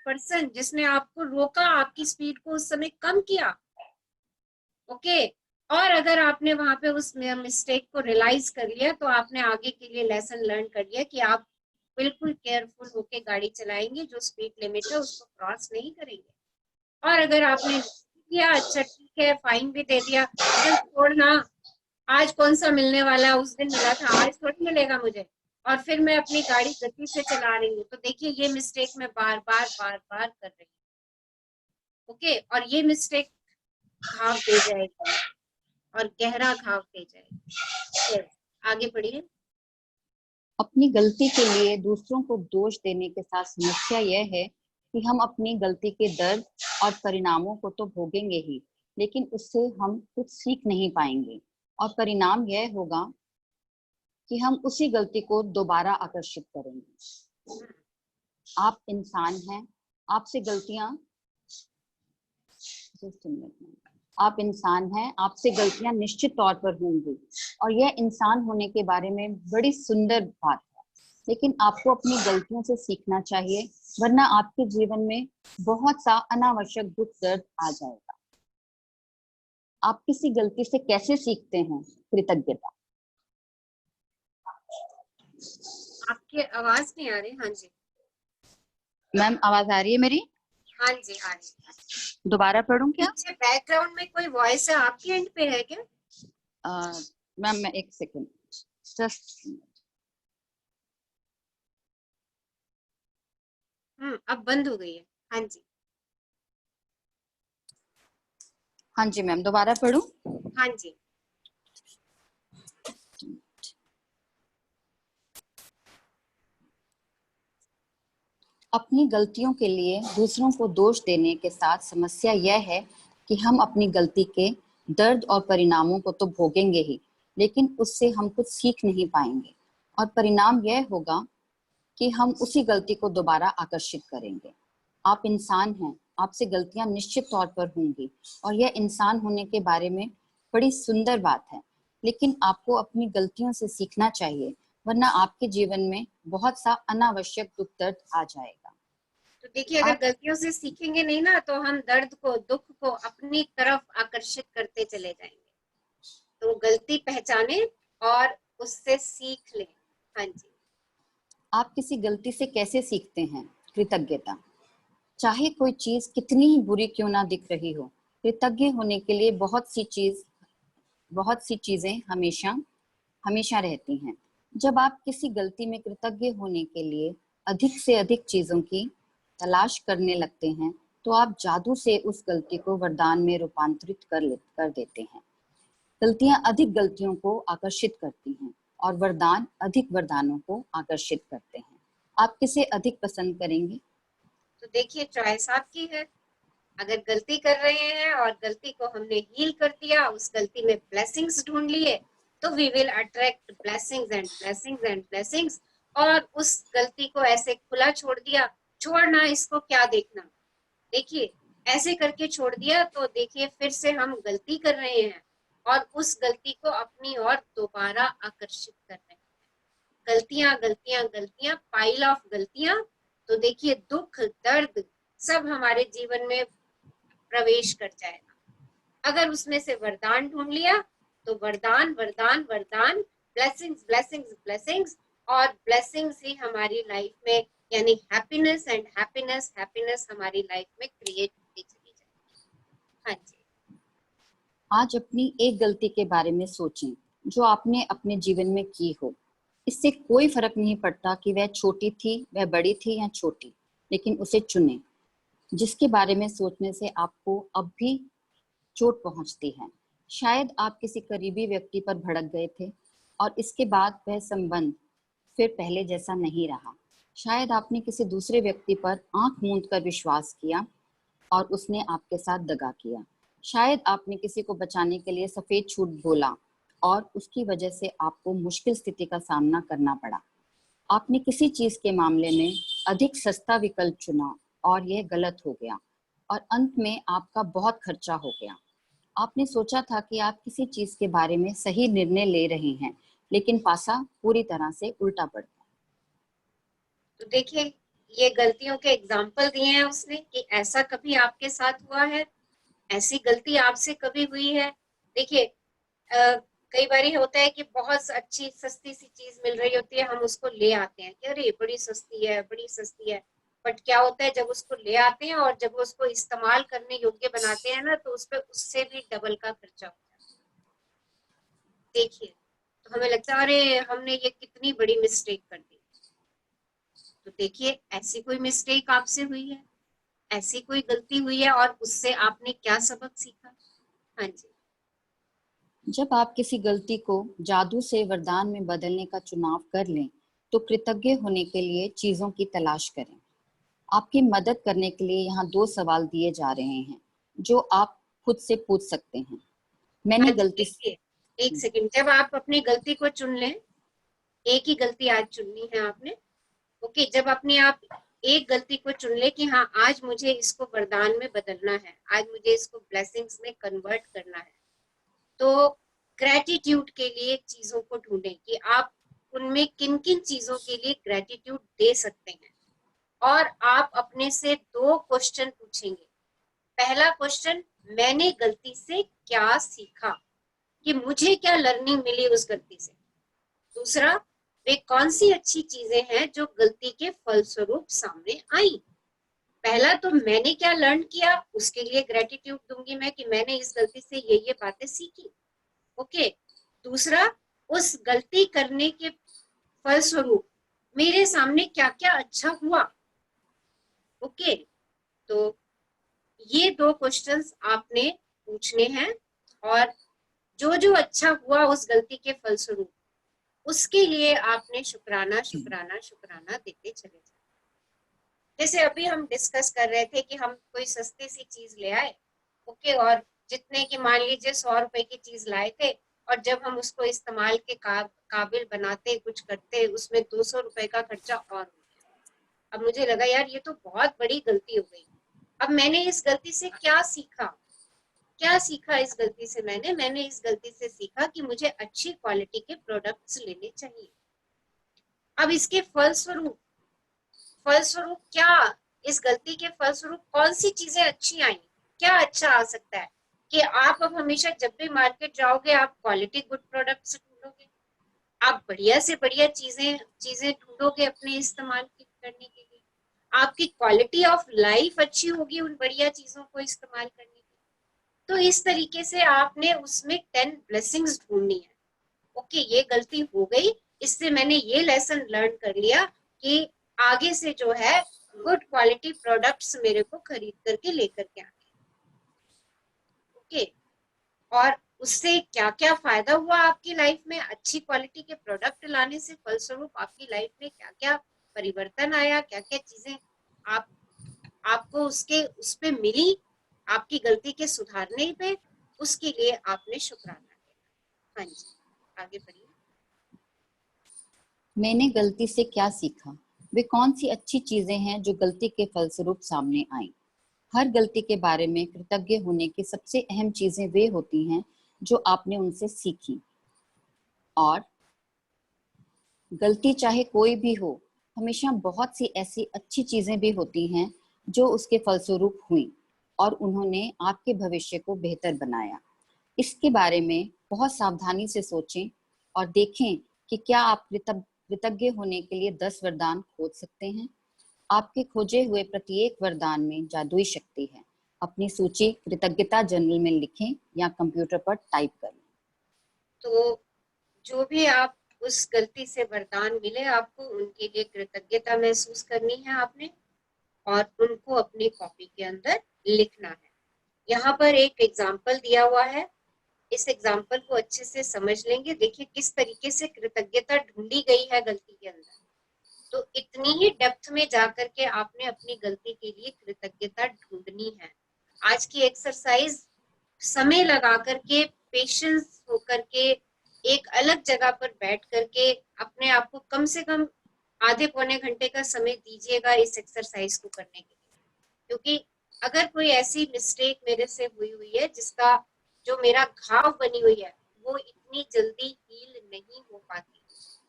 person जिसने आपको रोका, आपकी स्पीड को उस समय कम किया। ओके, और अगर आपने वहां पे उस मिस्टेक को रियलाइज कर लिया तो आपने आगे के लिए लेसन लर्न कर लिया कि आप बिल्कुल केयरफुल होके गाड़ी चलाएंगे, जो स्पीड लिमिट है उसको क्रॉस नहीं करेंगे। और अगर आपने किया, अच्छा ठीक है, फाइन भी दे दिया, चल छोड़ना, आज कौन सा मिलने वाला है, उस दिन मिला था, आज थोड़ी मिलेगा मुझे, और फिर मैं अपनी गाड़ी गति से चला रही हूँ, तो देखिए ये मिस्टेक मैं बार बार कर रही हूँ। ओके, और ये मिस्टेक घाव दे जाएगी और गहरा घाव दे जाएगी। आगे बढ़िए। अपनी गलती के लिए दूसरों को दोष देने के साथ समस्या यह है कि हम अपनी गलती के दर्द और परिणामों को तो भोगेंगे ही, लेकिन उससे हम कुछ सीख नहीं पाएंगे, और परिणाम यह होगा कि हम उसी गलती को दोबारा आकर्षित करेंगे। आप इंसान हैं, आपसे गलतियां निश्चित तौर पर होंगी, और यह इंसान होने के बारे में बड़ी सुंदर बात है। लेकिन आपको अपनी गलतियों से सीखना चाहिए, वरना आपके जीवन में बहुत सा अनावश्यक दुख दर्द आ जाएगा। आप किसी गलती से कैसे सीखते हैं? कृतज्ञता। आपकी आवाज नहीं आ रही। हाँ जी मैम, आवाज आ रही है मेरी? हाँ जी आ रही है। दोबारा पढ़ूं क्या? पीछे बैकग्राउंड में कोई वॉइस है आपके एंड पे है क्या? मैम मैं एक सेकेंड, जस्ट अब बंद हो गई है। हाँ जी, हाँ जी मैम, दोबारा पढ़ूं? हाँ जी। अपनी गलतियों के लिए दूसरों को दोष देने के साथ समस्या यह है कि हम अपनी गलती के दर्द और परिणामों को तो भोगेंगे ही, लेकिन उससे हम कुछ सीख नहीं पाएंगे और परिणाम यह होगा कि हम उसी गलती को दोबारा आकर्षित करेंगे। आप इंसान हैं, आपसे गलतियां निश्चित तौर पर होंगी और यह इंसान होने के बारे में बड़ी सुंदर बात है, लेकिन आपको अपनी गलतियों से सीखना चाहिए, वरना आपके जीवन में बहुत सा अनावश्यक दुख दर्द आ जाएगा। तो देखिए, अगर गलतियों से सीखेंगे नहीं ना, तो हम दर्द को, दुख को अपनी तरफ आकर्षित करते चले जाएंगे। तो गलती पहचाने और उससे सीख लें। हाँ जी। आप किसी गलती से कैसे सीखते हैं? कृतज्ञता। चाहे कोई चीज कितनी ही बुरी क्यों ना दिख रही हो, कृतज्ञ होने के लिए बहुत सी चीजें हमेशा हमेशा रहती हैं। जब आप किसी गलती में कृतज्ञ होने के लिए अधिक से अधिक चीजों की तलाश करने लगते हैं, तो आप जादू से उस गलती को वरदान में रूपांतरित कर देते हैं। गलतियां अधिक गलतियों को आकर्षित करती हैं और वरदान अधिक वरदानों को आकर्षित करते हैं। आप किसे अधिक पसंद करेंगे? तो देखिए, चॉइस आपकी है। अगर गलती कर रहे हैं और गलती को हमने हील कर दिया, उस गलती में ब्लेसिंग्स ढूंढ लिए, तो we will attract blessings and blessings and blessings. और उस गलती को ऐसे खुला छोड़ दिया, छोड़ना, इसको क्या देखना। देखिए, ऐसे करके छोड़ दिया तो देखिए फिर से हम गलती कर रहे हैं और उस गलती को अपनी ओर दोबारा आकर्षित कर रहे हैं। गलतियां गलतियां गलतियां, पाइल ऑफ गलतियां। तो देखिए, दुख दर्द सब हमारे जीवन में प्रवेश कर जाएगा। अगर उसमें से वरदान ढूंढ लिया, तो वरदान वरदान वरदान, ब्लेसिंग्स ब्लेसिंग्स ब्लेसिंग्स, और ब्लेसिंग्स ही हमारी लाइफ में, यानी हैप्पीनेस एंड हैप्पीनेस हैप्पीनेस हमारी लाइफ में क्रिएट होती चली जाएगी। हाँ जी। आज अपनी एक गलती के बारे में सोचें जो आपने अपने जीवन में की हो। इससे कोई फर्क नहीं पड़ता कि वह छोटी थी, वह बड़ी थी या छोटी, लेकिन उसे चुनें। जिसके बारे में सोचने से आपको अब भी चोट पहुंचती है। शायद आप किसी करीबी व्यक्ति पर भड़क गए थे और इसके बाद वह संबंध फिर पहले जैसा नहीं रहा। शायद आपने किसी दूसरे व्यक्ति पर आंख मूंद कर विश्वास किया और उसने आपके साथ दगा किया। शायद आपने किसी को बचाने के लिए सफेद झूठ बोला और उसकी वजह से आपको मुश्किल स्थिति का सामना करना पड़ा। आपने किसी चीज के मामले में अधिक सस्ता विकल्प चुना और यह गलत हो गया और अंत में आपका बहुत खर्चा हो गया। आपने सोचा था कि आप किसी चीज के बारे में सही निर्णय ले रहे हैं, लेकिन पासा पूरी तरह से उल्टा पड़ गया। तो देखिए, ये गलतियों के एग्जाम्पल दिए हैं उसने कि ऐसा कभी आपके साथ हुआ है, ऐसी गलती आपसे कभी हुई है। देखिए, कई बार होता है कि बहुत अच्छी सस्ती सी चीज मिल रही होती है, हम उसको ले आते हैं कि अरे बड़ी सस्ती है, बड़ी सस्ती है। बट क्या होता है, जब उसको ले आते हैं और जब उसको इस्तेमाल करने योग्य बनाते हैं ना, तो उस पर उससे भी डबल का खर्चा हो जाता है। देखिए, तो हमें लगता है अरे हमने ये कितनी बड़ी मिस्टेक कर दी। तो देखिए, ऐसी कोई मिस्टेक आपसे हुई है, ऐसी कोई गलती हुई है और उससे आपने क्या सबक सीखा। हाँ जी। जब आप किसी गलती को जादू से वरदान में बदलने का चुनाव कर लें, तो कृतज्ञ होने के लिए चीजों की तलाश करें। आपकी मदद करने के लिए यहाँ 2 सवाल दिए जा रहे हैं जो आप खुद से पूछ सकते हैं। मैंने हाँ जी, गलती देखिए, एक सेकंड, जब आप अपनी गलती को चुन लें, एक ही गलती आज चुननी है आपने। ओके, जब अपने आप एक गलती को चुन ले कि हाँ आज मुझे इसको वरदान में बदलना है, आज मुझे इसको ब्लेसिंग्स में कन्वर्ट करना है, तो ग्रेटिट्यूड के लिए चीजों को ढूंढें कि आप उनमें किन किन चीजों के लिए ग्रेटिट्यूड दे सकते हैं। और आप अपने से 2 क्वेश्चन पूछेंगे। पहला क्वेश्चन, मैंने गलती से क्या सीखा, कि मुझे क्या लर्निंग मिली उस गलती से। दूसरा, वे कौन सी अच्छी चीजें हैं जो गलती के फलस्वरूप सामने आई। पहला तो मैंने क्या लर्न किया, उसके लिए ग्रेटिट्यूड दूंगी मैं कि मैंने इस गलती से ये बातें सीखी। ओके, दूसरा, उस गलती करने के फलस्वरूप मेरे सामने क्या क्या अच्छा हुआ, ओके, तो ये 2 क्वेश्चंस आपने पूछने हैं और जो जो अच्छा हुआ उस गलती के फलस्वरूप, उसके लिए आपने शुक्राना शुक्राना शुक्राना देते चले जाओ। जैसे अभी हम डिस्कस कर रहे थे कि हम कोई सस्ती सी चीज ले आए, ओके, और जितने की मान लीजिए 100 रुपए की चीज लाए थे, और जब हम उसको इस्तेमाल के काबिल बनाते कुछ करते, उसमें 200 रुपए का खर्चा और हो गया। अब मुझे लगा यार ये तो बहुत बड़ी गलती हो गई। अब मैंने इस गलती से क्या सीखा? क्या सीखा इस गलती से? मैंने इस गलती से सीखा कि मुझे अच्छी क्वालिटी के प्रोडक्ट्स लेने चाहिए। अब इसके फलस्वरूप क्या, इस गलती के फलस्वरूप कौन सी चीजें अच्छी आई, क्या अच्छा आ सकता है कि आप अब हमेशा जब भी मार्केट जाओगे आप क्वालिटी गुड प्रोडक्ट्स ढूंढोगे, आप बढ़िया से बढ़िया चीजें ढूंढोगे अपने इस्तेमाल करने के लिए, आपकी क्वालिटी ऑफ लाइफ अच्छी होगी उन बढ़िया चीजों को इस्तेमाल करने की। तो इस तरीके से आपने उसमें 10 ब्लेसिंग्स ढूंढनी है। ओके, ये गलती हो गई, इससे मैंने ये लेसन लर्न कर लिया कि आगे से जो है गुड क्वालिटी प्रोडक्ट्स मेरे को खरीद करके लेकर के आने। ओके, और उससे क्या क्या फायदा हुआ आपकी लाइफ में, अच्छी क्वालिटी के प्रोडक्ट लाने से फलस्वरूप आपकी लाइफ में क्या क्या परिवर्तन आया, क्या क्या चीजें आप आपको उस पे मिली, आपकी गलती के सुधारने पे, उसके लिए आपने शुक्राना किया। हाँ जी, आगे बढ़िए। मैंने गलती से क्या सीखा? वे कौन सी अच्छी चीजें हैं जो गलती के फलस्वरूप सामने आई? हर गलती के बारे में कृतज्ञ होने की सबसे अहम चीजें वे होती हैं जो आपने उनसे सीखी। और गलती चाहे कोई भी हो, हमेशा बहुत सी ऐसी अच्छी चीजें भी होती हैं जो उसके फलस्वरूप हुई और उन्होंने आपके भविष्य को बेहतर बनाया। इसके बारे में बहुत सावधानी से सोचें और देखें कि क्या आप कृतज्ञ होने के लिए 10 वरदान खोज सकते हैं। आपके खोजे हुए प्रत्येक वरदान में जादुई शक्ति है। अपनी सूची कृतज्ञता जर्नल में लिखें या कंप्यूटर पर टाइप करें। तो जो भी आप उस गलती से वरदान मिले आपको, उनके लिए कृतज्ञता महसूस करनी है आपने, और उनको अपनी कॉपी के अंदर लिखना है। यहाँ पर एक एग्जाम्पल दिया हुआ है, इस एग्जाम्पल को अच्छे से समझ लेंगे। देखिए किस तरीके से कृतज्ञता ढूंढी गई है गलती के अंदर। तो इतनी ही डेप्थ में जाकर के आपने अपनी गलती के लिए कृतज्ञता ढूंढनी है। आज की एक्सरसाइज समय लगा करके, पेशेंस होकर के, एक अलग जगह पर बैठ करके अपने आप को कम से कम आधे पौने घंटे का समय दीजिएगा इस एक्सरसाइज को करने के लिए। क्योंकि अगर कोई ऐसी मिस्टेक मेरे से हुई है जिसका जो मेरा घाव बनी हुई है वो इतनी जल्दी हील नहीं हो पाती,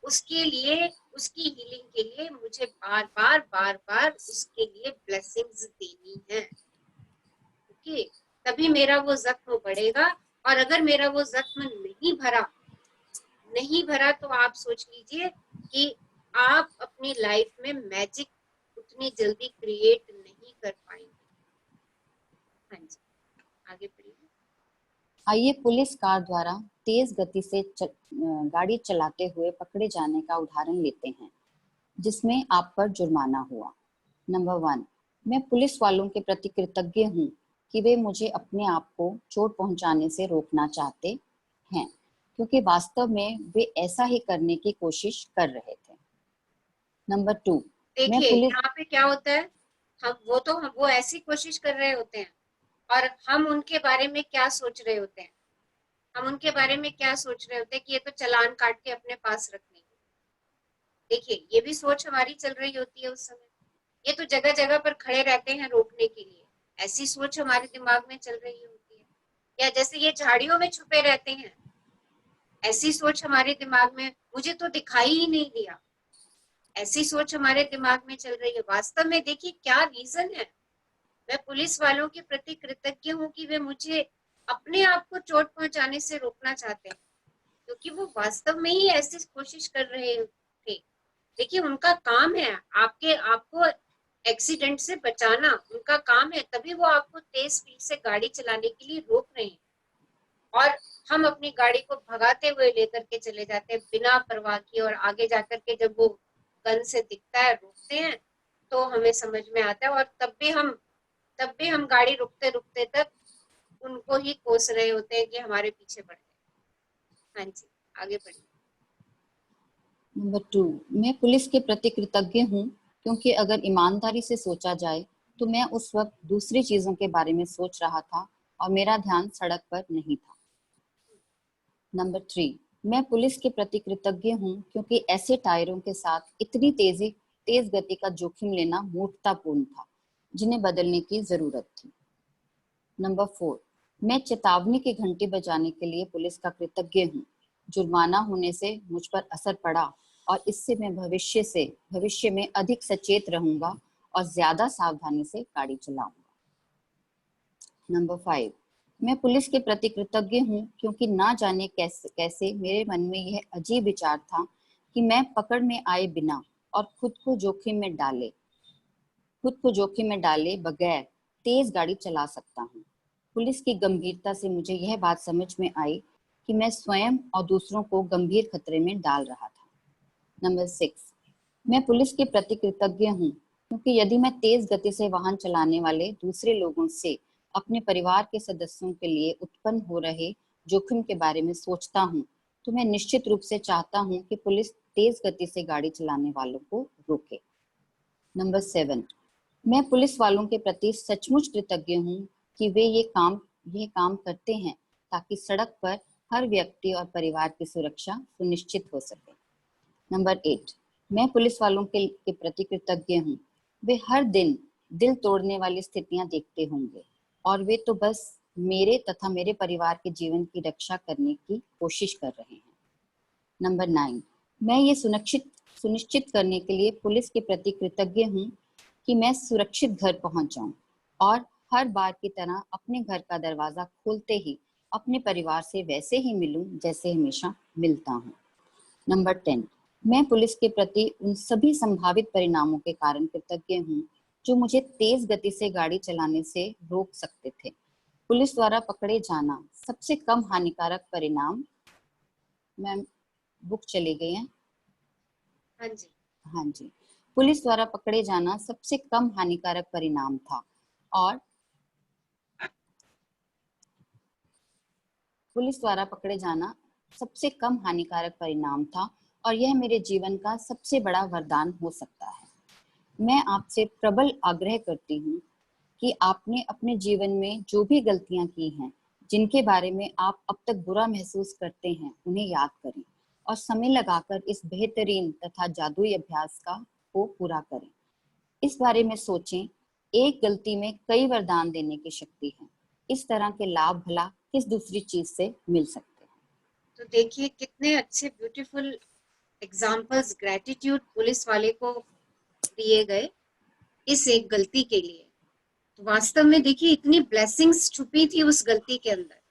उसके लिए, उसकी हीलिंग के लिए मुझे बार बार उसके लिए ब्लेसिंग्स देनी है। ओके, तभी मेरा वो जख्म बढ़ेगा। और अगर मेरा वो जख्म नहीं भरा तो आप सोच लीजिए कि आप अपनी लाइफ में मैजिक उतनी जल्दी क्रिएट नहीं कर पाएंगे। हाँ जी, आगे बढ़िए। आइए पुलिस कार द्वारा तेज गति से गाड़ी चलाते हुए पकड़े जाने का उदाहरण लेते हैं जिसमें आप पर जुर्माना हुआ। नंबर 1, मैं पुलिस वालों के प्रति कृतज्ञ हूँ कि वे मुझे अपने आप को चोट पहुंचाने से रोकना चाहते हैं, क्योंकि वास्तव में वे ऐसा ही करने की कोशिश कर रहे थे। नंबर 2, मैं देखिए पुलिस यहाँ पे क्या होता है, हम वो ऐसी कोशिश कर रहे होते हैं, और हम उनके बारे में क्या सोच रहे होते हैं, हम उनके बारे में क्या सोच रहे होते हैं कि ये तो चालान काट के अपने पास रख लेंगे। देखिए ये भी सोच हमारी चल रही होती है उस समय, ये तो जगह जगह पर खड़े रहते हैं रोकने के लिए, ऐसी सोच हमारे दिमाग में चल रही होती है। या जैसे ये झाड़ियों में छुपे रहते हैं, ऐसी सोच हमारे दिमाग में, मुझे तो दिखाई ही नहीं दिया, ऐसी सोच हमारे दिमाग में चल रही है। वास्तव में देखिए क्या रीजन है, मैं पुलिस वालों के प्रति कृतज्ञ हूँ कि वे मुझे अपने आप को चोट पहुंचाने से रोकना चाहते हैं, क्योंकि वो वास्तव में ही ऐसी कोशिश कर रहे थे। देखिए उनका काम है आपको एक्सीडेंट से बचाना, उनका काम है, तभी वो आपको तेज स्पीड से गाड़ी चलाने के लिए रोक रहे हैं। और हम अपनी गाड़ी को भगाते हुए लेकर के चले जाते हैं बिना परवाह किए, और आगे जाकर के जब वो गन से दिखता है रोकते हैं, तो हमें समझ में आता है, और तब भी हम गाड़ी रुकते रुकते तक उनको ही कोस रहे होते हैं कि हमारे पीछे पड़ गए। हाँ जी, आगे बढ़िए। नंबर 2, मैं पुलिस के प्रति कृतज्ञ हूँ क्योंकि अगर ईमानदारी से सोचा जाए तो मैं उस वक्त दूसरी चीजों के बारे में सोच रहा था और मेरा ध्यान सड़क पर नहीं था। नंबर 3, मैं पुलिस के प्रति कृतज्ञ हूँ क्योंकि ऐसे टायरों के साथ इतनी तेज गति का जोखिम लेना मूर्खतापूर्ण था, जिन्हें बदलने की जरूरत थी। नंबर 4, मैं चेतावनी की घंटी बजाने के लिए पुलिस का कृतज्ञ हूँ। जुर्माना होने से मुझ पर असर पड़ा और इससे मैं भविष्य में अधिक सचेत रहूंगा और ज्यादा सावधानी से गाड़ी चलाऊंगा। नंबर 5, मैं पुलिस के प्रति कृतज्ञ हूँ क्योंकि ना जाने कैसे मेरे मन में यह अजीब विचार था कि मैं पकड़ में आए बिना और खुद को जोखिम में डाले बगैर तेज गाड़ी चला सकता हूँ। पुलिस की गंभीरता से मुझे यह बात समझ में आई कि मैं स्वयं और दूसरों को गंभीर खतरे में डाल रहा था। नंबर 6, मैं पुलिस के प्रति कृतज्ञ हूँ क्योंकि यदि मैं तेज गति से वाहन चलाने वाले दूसरे लोगों से अपने परिवार के सदस्यों के लिए उत्पन्न हो रहे जोखिम के बारे में सोचता हूँ तो मैं निश्चित रूप से चाहता हूँ कि पुलिस तेज गति से गाड़ी चलाने वालों को रोके। नंबर 7, मैं पुलिस वालों के प्रति सचमुच कृतज्ञ हूँ कि वे ये काम करते हैं ताकि सड़क पर हर व्यक्ति और परिवार की सुरक्षा सुनिश्चित हो सके। नंबर 8, मैं पुलिस वालों के प्रति कृतज्ञ हूँ। वे हर दिन दिल तोड़ने वाली स्थितियां देखते होंगे और वे तो बस मेरे तथा मेरे परिवार के जीवन की रक्षा करने की कोशिश कर रहे हैं। नंबर 9, मैं ये सुनिश्चित करने के लिए पुलिस के प्रति कृतज्ञ हूँ कि मैं सुरक्षित घर पहुंच जाऊं और हर बार की तरह अपने घर का दरवाजा खोलते ही अपने परिवार से वैसे ही मिलूं जैसे हमेशा मिलता हूं। नंबर 10, मैं पुलिस के प्रति उन सभी संभावित परिणामों के कारण कृतज्ञ हूँ जो मुझे तेज गति से गाड़ी चलाने से रोक सकते थे। पुलिस द्वारा पकड़े जाना सबसे कम हानिकारक परिणाम। मैम, बुक चली गई है। हाँ जी। हाँ जी, पुलिस द्वारा पकड़े जाना सबसे कम हानिकारक परिणाम था और पुलिस द्वारा पकड़े जाना सबसे कम हानिकारक परिणाम था और यह मेरे जीवन का सबसे बड़ा वरदान हो सकता है। मैं आपसे प्रबल आग्रह करती हूँ कि आपने अपने जीवन में जो भी गलतियां की हैं, जिनके बारे में आप अब तक बुरा महसूस करते हैं, उन्हें याद करें और समय लगाकर इस बेहतरीन तथा जादुई अभ्यास को पूरा करें। इस बारे में सोचें, एक गलती में कई वरदान देने की शक्ति है। इस तरह के लाभ भला किस दूसरी चीज से मिल सकते हैं। तो देखिए कितने अच्छे ब्यूटीफुल एग्जाम्पल्स ग्रेटिट्यूड पुलिस वाले को दिए गए इस एक गलती के लिए। तो वास्तव में देखिए इतनी ब्लेसिंग्स छुपी थी उस गलती के अंदर,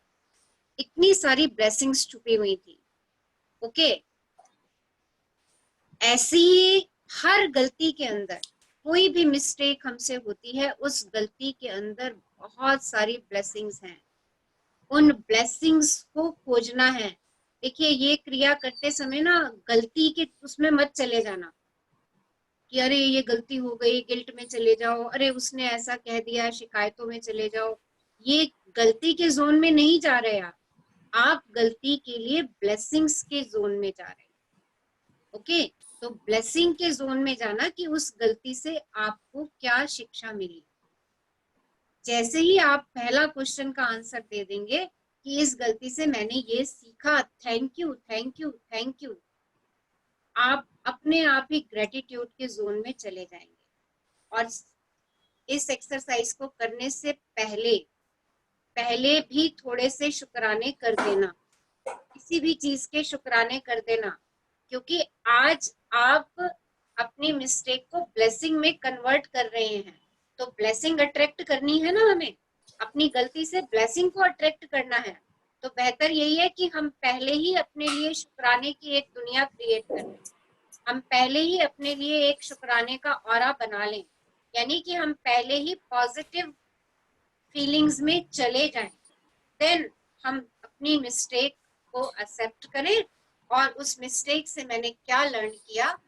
इतनी सारी ब्लेसिंग्स छुपी हुई थी। ओके, ऐसी ही हर गलती के अंदर कोई भी मिस्टेक हमसे होती है, उस गलती के अंदर बहुत सारी ब्लेसिंग्स हैं। उन ब्लेसिंग्स को खोजना है। देखिए ये क्रिया करते समय ना गलती के उसमें मत चले जाना कि अरे ये गलती हो गई, गिल्ट में चले जाओ, अरे उसने ऐसा कह दिया, शिकायतों में चले जाओ। ये गलती के जोन में नहीं जा रहे आप गलती के लिए ब्लेसिंग्स के जोन में जा रहे हैं। ओके, तो ब्लेसिंग के जोन में जाना कि उस गलती से आपको क्या शिक्षा मिली। जैसे ही आप पहला क्वेश्चन का आंसर दे देंगे कि इस गलती से मैंने ये सीखा, thank you thank you thank you, आप अपने आप ही ग्रेटिट्यूड के जोन में चले जाएंगे। और इस एक्सरसाइज को करने से पहले भी थोड़े से शुक्राने कर देना, किसी भी चीज के शुक्राने कर देना, क्योंकि आज आप अपनी मिस्टेक को ब्लेसिंग में कन्वर्ट कर रहे हैं। तो ब्लेसिंग अट्रैक्ट करनी है ना, हमें अपनी गलती से ब्लेसिंग को अट्रैक्ट करना है। तो बेहतर यही है कि हम पहले ही अपने लिए शुक्राने की एक दुनिया क्रिएट कर लें। हम पहले ही अपने लिए एक शुक्राने का ऑरा बना लें, यानी कि हम पहले ही पॉजिटिव फीलिंग्स में चले जाएं। देन हम अपनी मिस्टेक को एक्सेप्ट करें और उस मिस्टेक से मैंने क्या लर्न किया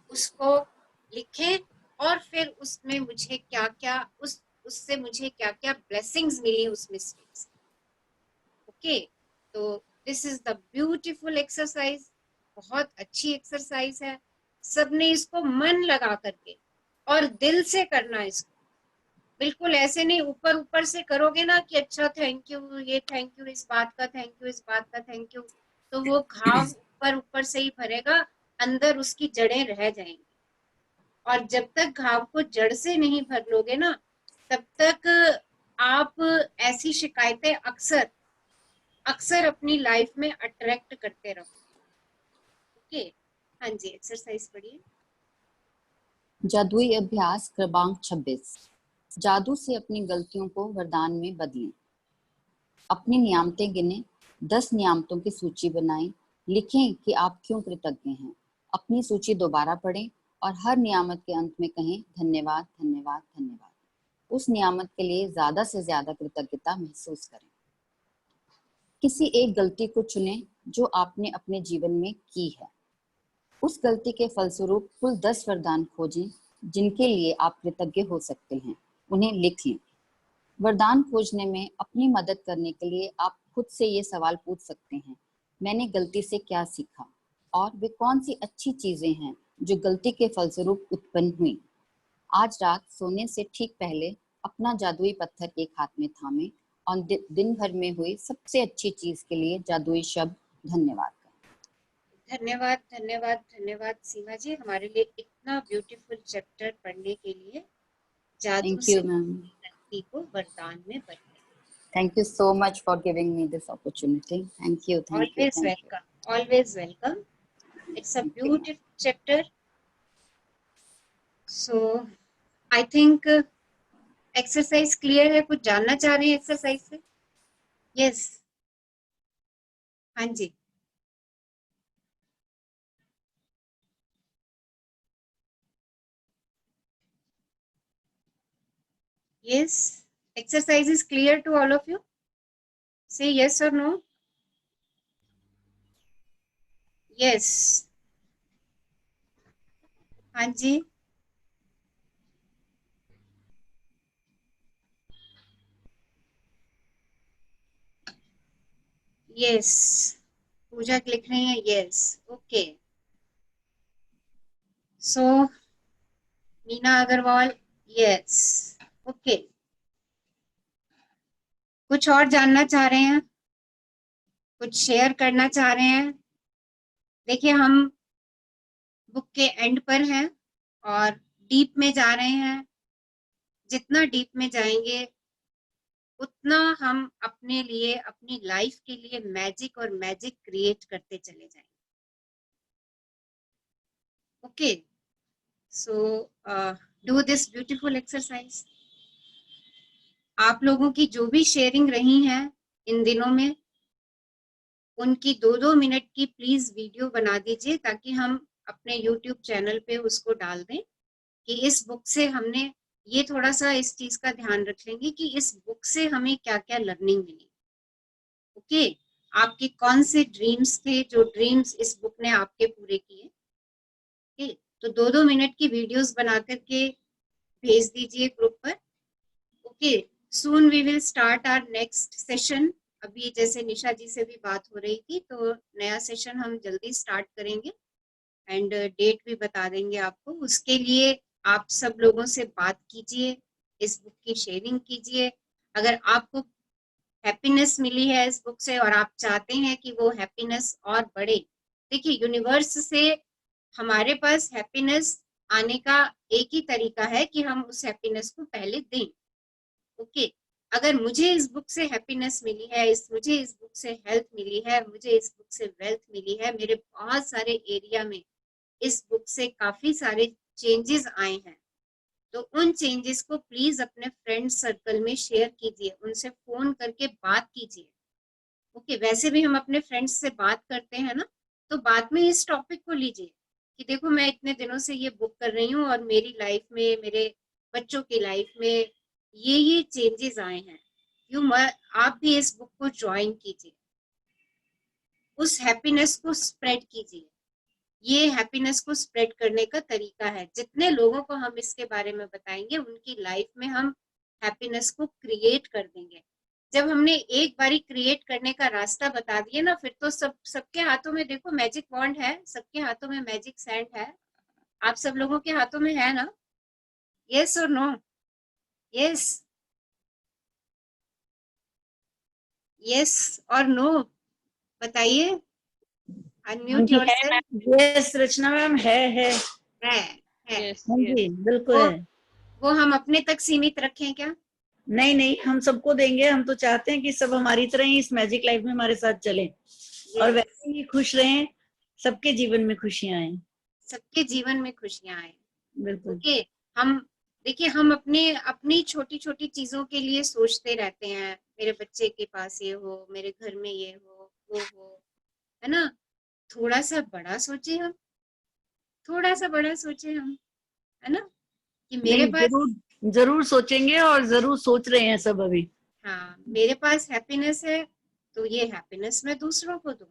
उसको लिखें और फिर उसमें मुझे क्या क्या उससे मुझे क्या क्या ब्लेसिंग्स मिली उस मिस्टेक से। ओके, तो this is the beautiful exercise, बहुत अच्छी एक्सरसाइज है। सबने इसको मन लगा करके और दिल से करना है इसको, बिल्कुल ऐसे नहीं ऊपर ऊपर से करोगे ना कि अच्छा थैंक यू, ये थैंक यू, इस बात का थैंक यू, इस बात का थैंक यू, तो वो घाव ऊपर ऊपर से ही भरेगा, अंदर उसकी जड़ें रह जाएंगी। और जब तक घाव को जड़ से नहीं भर लोगे ना, तब तक आप ऐसी शिकायतें अक्सर अक्सर अपनी लाइफ में अट्रैक्ट करते रहो। ओके, हाँ जी, एक्सरसाइज पढ़िए। जादुई अभ्यास क्रमांक 26। जादू से अपनी गलतियों को वरदान में बदलें। अपनी नियामतें गिने, 10 नियामतों की सूची बनाएं, लिखें कि आप क्यों कृतज्ञ हैं। अपनी सूची दोबारा पढ़ें और हर नियामत के अंत में कहें धन्यवाद धन्यवाद धन्यवाद। उस नियामत के लिए ज्यादा से ज्यादा कृतज्ञता महसूस करें। किसी एक गलती को चुनें जो आपने अपने जीवन में की है। उस गलती के फलस्वरूप कुल 10 वरदान खोजें जिनके लिए आप कृतज्ञ हो सकते हैं, उन्हें लिख लें। वरदान खोजने में अपनी मदद करने के लिए आप खुद से ये सवाल पूछ सकते हैं, मैंने गलती से क्या सीखा और वे कौन सी अच्छी चीजें हैं जो गलती के फलस्वरूप उत्पन्न हुई। आज रात सोने से ठीक पहले अपना जादुई पत्थर एक हाथ में थामें और दिन भर में हुई सबसे अच्छी चीज के लिए जादुई शब्द धन्यवाद कहें। धन्यवाद धन्यवाद धन्यवाद सीमा जी, हमारे लिए इतना ब्यूटीफुल चैप्टर पढ़ने के लिए। जादू थैंक से यू मैम। गलती को वरदान में बदलें। Thank you so much for giving me this opportunity. Thank you, thank you, Always thank you. welcome, always welcome. It's a Thank you, ma'am. beautiful chapter. So I think exercise clear है? कुछ जानना चाह रहे हैं exercise से? Yes, हाँ जी। Yes, exercise is clear to all of you? Say yes और नो? यस, हाँ जी। यस, पूजा लिख रही है yes, okay. So Meena Agarwal yes, okay. कुछ और जानना चाह रहे हैं, कुछ शेयर करना चाह रहे हैं? देखिए हम बुक के एंड पर हैं और डीप में जा रहे हैं। जितना डीप में जाएंगे उतना हम अपने लिए, अपनी लाइफ के लिए मैजिक और मैजिक क्रिएट करते चले जाएंगे। Okay, so do this beautiful exercise. आप लोगों की जो भी शेयरिंग रही है इन दिनों में, उनकी 2-2 मिनट की प्लीज वीडियो बना दीजिए ताकि हम अपने YouTube चैनल पे उसको डाल दें कि इस बुक से हमने ये थोड़ा सा इस चीज का ध्यान रख लेंगे कि इस बुक से हमें क्या क्या लर्निंग मिली। ओके, आपके कौन से ड्रीम्स थे जो ड्रीम्स इस बुक ने आपके पूरे किए। ओके, तो 2-2 मिनट की वीडियोस बना करके भेज दीजिए ग्रुप पर। Okay, soon we will start our next session. अभी जैसे निशा जी से भी बात हो रही थी, तो नया सेशन हम जल्दी स्टार्ट करेंगे एंड डेट भी बता देंगे आपको। उसके लिए आप सब लोगों से बात कीजिए, इस बुक की शेयरिंग कीजिए। अगर आपको हैप्पीनेस मिली है इस बुक से और आप चाहते हैं कि वो हैप्पीनेस और बढ़े, देखिए यूनिवर्स से हमारे पास हैप्पीनेस आने का एक ही तरीका है कि हम उस हैप्पीनेस को पहले दें। ओके, अगर मुझे इस बुक से हैप्पीनेस मिली है, मुझे इस बुक से हेल्थ मिली है, मुझे इस बुक से वेल्थ मिली है, मेरे बहुत सारे एरिया में इस बुक से काफी सारे चेंजेस आए हैं, तो उन चेंजेस को प्लीज अपने फ्रेंड सर्कल में शेयर कीजिए, उनसे फोन करके बात कीजिए। ओके, वैसे भी हम अपने फ्रेंड्स से बात करते हैं ना, तो बाद में इस टॉपिक को लीजिए कि देखो मैं इतने दिनों से ये बुक कर रही हूँ और मेरी लाइफ में, मेरे बच्चों की लाइफ में ये चेंजेस आए हैं। आप भी इस बुक को ज्वाइन कीजिए, उस हैप्पीनेस को स्प्रेड कीजिए। ये हैप्पीनेस को स्प्रेड करने का तरीका है। जितने लोगों को हम इसके बारे में बताएंगे उनकी लाइफ में हम हैप्पीनेस को क्रिएट कर देंगे। जब हमने एक बारी क्रिएट करने का रास्ता बता दिया ना, फिर तो सबके हाथों में देखो मैजिक वॉन्ड है, सबके हाथों में मैजिक सैंड है। आप सब लोगों के हाथों में है ना? यस और नो? यस, यस और नो बताइए। अनम्यूट जी है योरसेल्फ। मैम, यस रचना मैम, है है। यस हाँ यस जी बिल्कुल वो है। वो हम अपने तक सीमित रखें क्या? नहीं नहीं, हम सबको देंगे। हम तो चाहते हैं कि सब हमारी तरह ही इस मैजिक लाइफ में हमारे साथ चलें और यस, वैसे ही खुश रहें, सबके जीवन में खुशियां आए। सबके जीवन में खुशियां आए। बिल्कुल। ओके, हम देखिए, हम अपने अपनी छोटी छोटी चीजों के लिए सोचते रहते हैं, मेरे बच्चे के पास ये हो, मेरे घर में ये हो, वो हो, है ना? थोड़ा सा बड़ा सोचे हम, थोड़ा सा बड़ा सोचे हम, है ना? कि मेरे नहीं, पास, जरूर जरूर सोचेंगे और जरूर सोच रहे हैं सब अभी। हाँ, मेरे पास हैप्पीनेस है तो ये हैप्पीनेस मैं दूसरों को दूं।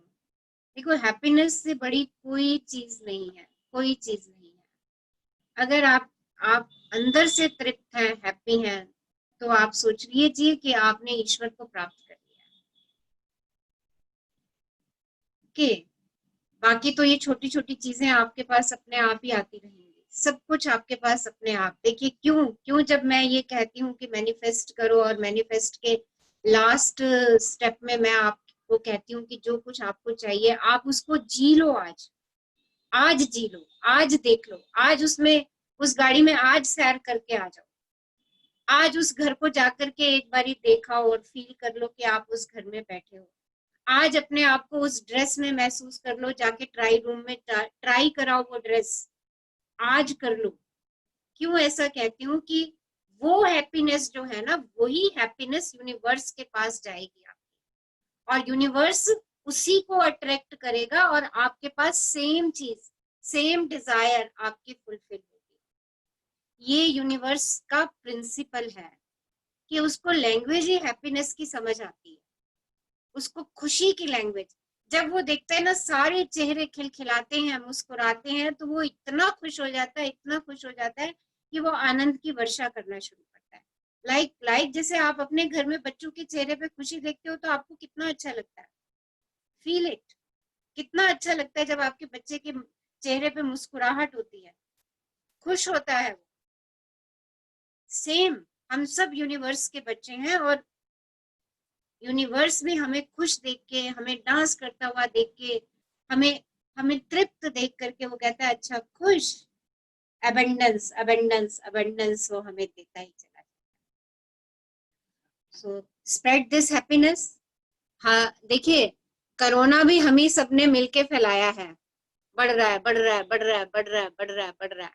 देखो, हैप्पीनेस से बड़ी कोई चीज नहीं है, कोई चीज नहीं है। अगर आप अंदर से तृप्त हैं, हैप्पी हैं, तो आप सोच लीजिए कि आपने ईश्वर को प्राप्त कर लिया। ओके, बाकी तो ये छोटी छोटी चीजें आपके पास अपने आप ही आती रहेंगी, सब कुछ आपके पास अपने आप। देखिए, क्यों क्यों जब मैं ये कहती हूँ कि मैनिफेस्ट करो, और मैनिफेस्ट के लास्ट स्टेप में मैं आपको कहती हूँ कि जो कुछ आपको चाहिए आप उसको जी लो। आज, आज जी लो, आज देख लो, आज उसमें, उस गाड़ी में आज सैर करके आ जाओ, आज उस घर को जाकर के एक बारी देखा और फील कर लो कि आप उस घर में बैठे हो। आज अपने आप को उस ड्रेस में महसूस कर लो, जाके ट्राई रूम में ट्राई कराओ वो ड्रेस, आज कर लो। क्यों ऐसा कहती हूँ कि वो हैप्पीनेस जो है ना, वही हैप्पीनेस यूनिवर्स के पास जाएगी आपकी, और यूनिवर्स उसी को अट्रैक्ट करेगा और आपके पास सेम चीज, सेम डिजायर आपकी फुलफिल होगी। ये यूनिवर्स का प्रिंसिपल है कि उसको लैंग्वेज ही हैप्पीनेस की समझ आती है, उसको खुशी की लैंग्वेज। जब वो देखता है ना सारे चेहरे खिलखिलाते हैं, मुस्कुराते हैं, तो वो इतना खुश हो जाता है, इतना खुश हो जाता है कि वो आनंद की वर्षा करना शुरू करता है। लाइक जैसे आप अपने घर में बच्चों के चेहरे पे खुशी देखते हो तो आपको कितना अच्छा लगता है। फील इट, कितना अच्छा लगता है जब आपके बच्चे के चेहरे पे मुस्कुराहट होती है, खुश होता है वो। सेम, हम सब यूनिवर्स के बच्चे हैं, और यूनिवर्स में हमें खुश देख के, हमें डांस करता हुआ देख के, हमें हमें तृप्त देख करके वो कहता है अच्छा, खुश, अबंडेंस अबंडेंस अबंडेंस वो हमें देता ही चला। So spread this happiness. हाँ, देखिए, कोरोना भी हम ही सबने मिलके फैलाया है, बढ़ रहा है, बढ़ रहा है, बढ़ रहा है, बढ़ रहा है, बढ़ रहा है, बढ़ रहा है।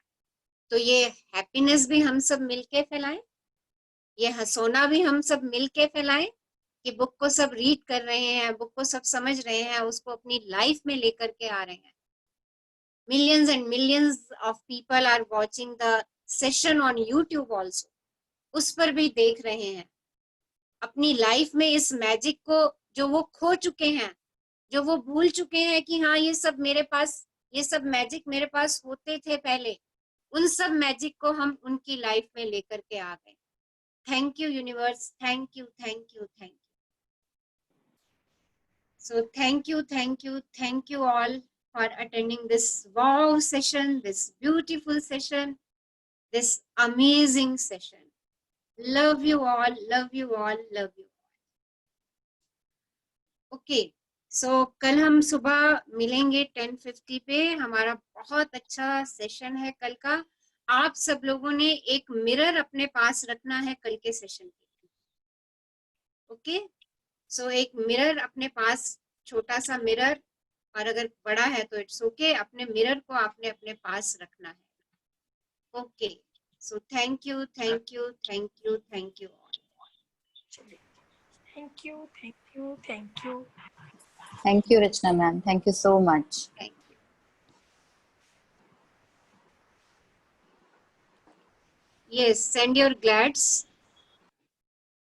तो ये हैप्पीनेस भी हम सब मिलके फैलाएं, ये हंसोना भी हम सब मिलके फैलाएं कि बुक को सब रीड कर रहे हैं, बुक को सब समझ रहे हैं, उसको अपनी लाइफ में लेकर के आ रहे हैं। Millions and millions of people are watching the session on YouTube also, उस पर भी देख रहे हैं। अपनी लाइफ में इस मैजिक को, जो वो खो चुके हैं, जो वो भूल चुके हैं कि हाँ ये सब मेरे पास, ये सब मैजिक मेरे पास होते थे पहले, उन सब मैजिक को हम उनकी लाइफ में लेकर के आ गए। Thank you universe, thank you, thank you, thank you. So thank you all for attending this wow session, this beautiful session, this amazing session. Love you all, love you all, love you all. Okay, so कल हम सुबह मिलेंगे 10:50 पे, हमारा बहुत अच्छा session है कल का। आप सब लोगों ने एक मिरर अपने पास रखना है कल के सेशन के लिए। ओके, सो एक मिरर अपने पास, छोटा सा मिरर, और अगर बड़ा है तो इट्स ओके, अपने मिरर को आपने अपने पास रखना है। Okay, so thank you, thank you, thank you, thank you all. Thank you, thank you, thank you. Thank you, Rachna ma'am. Thank you so much. Thank you. Yes, send your glads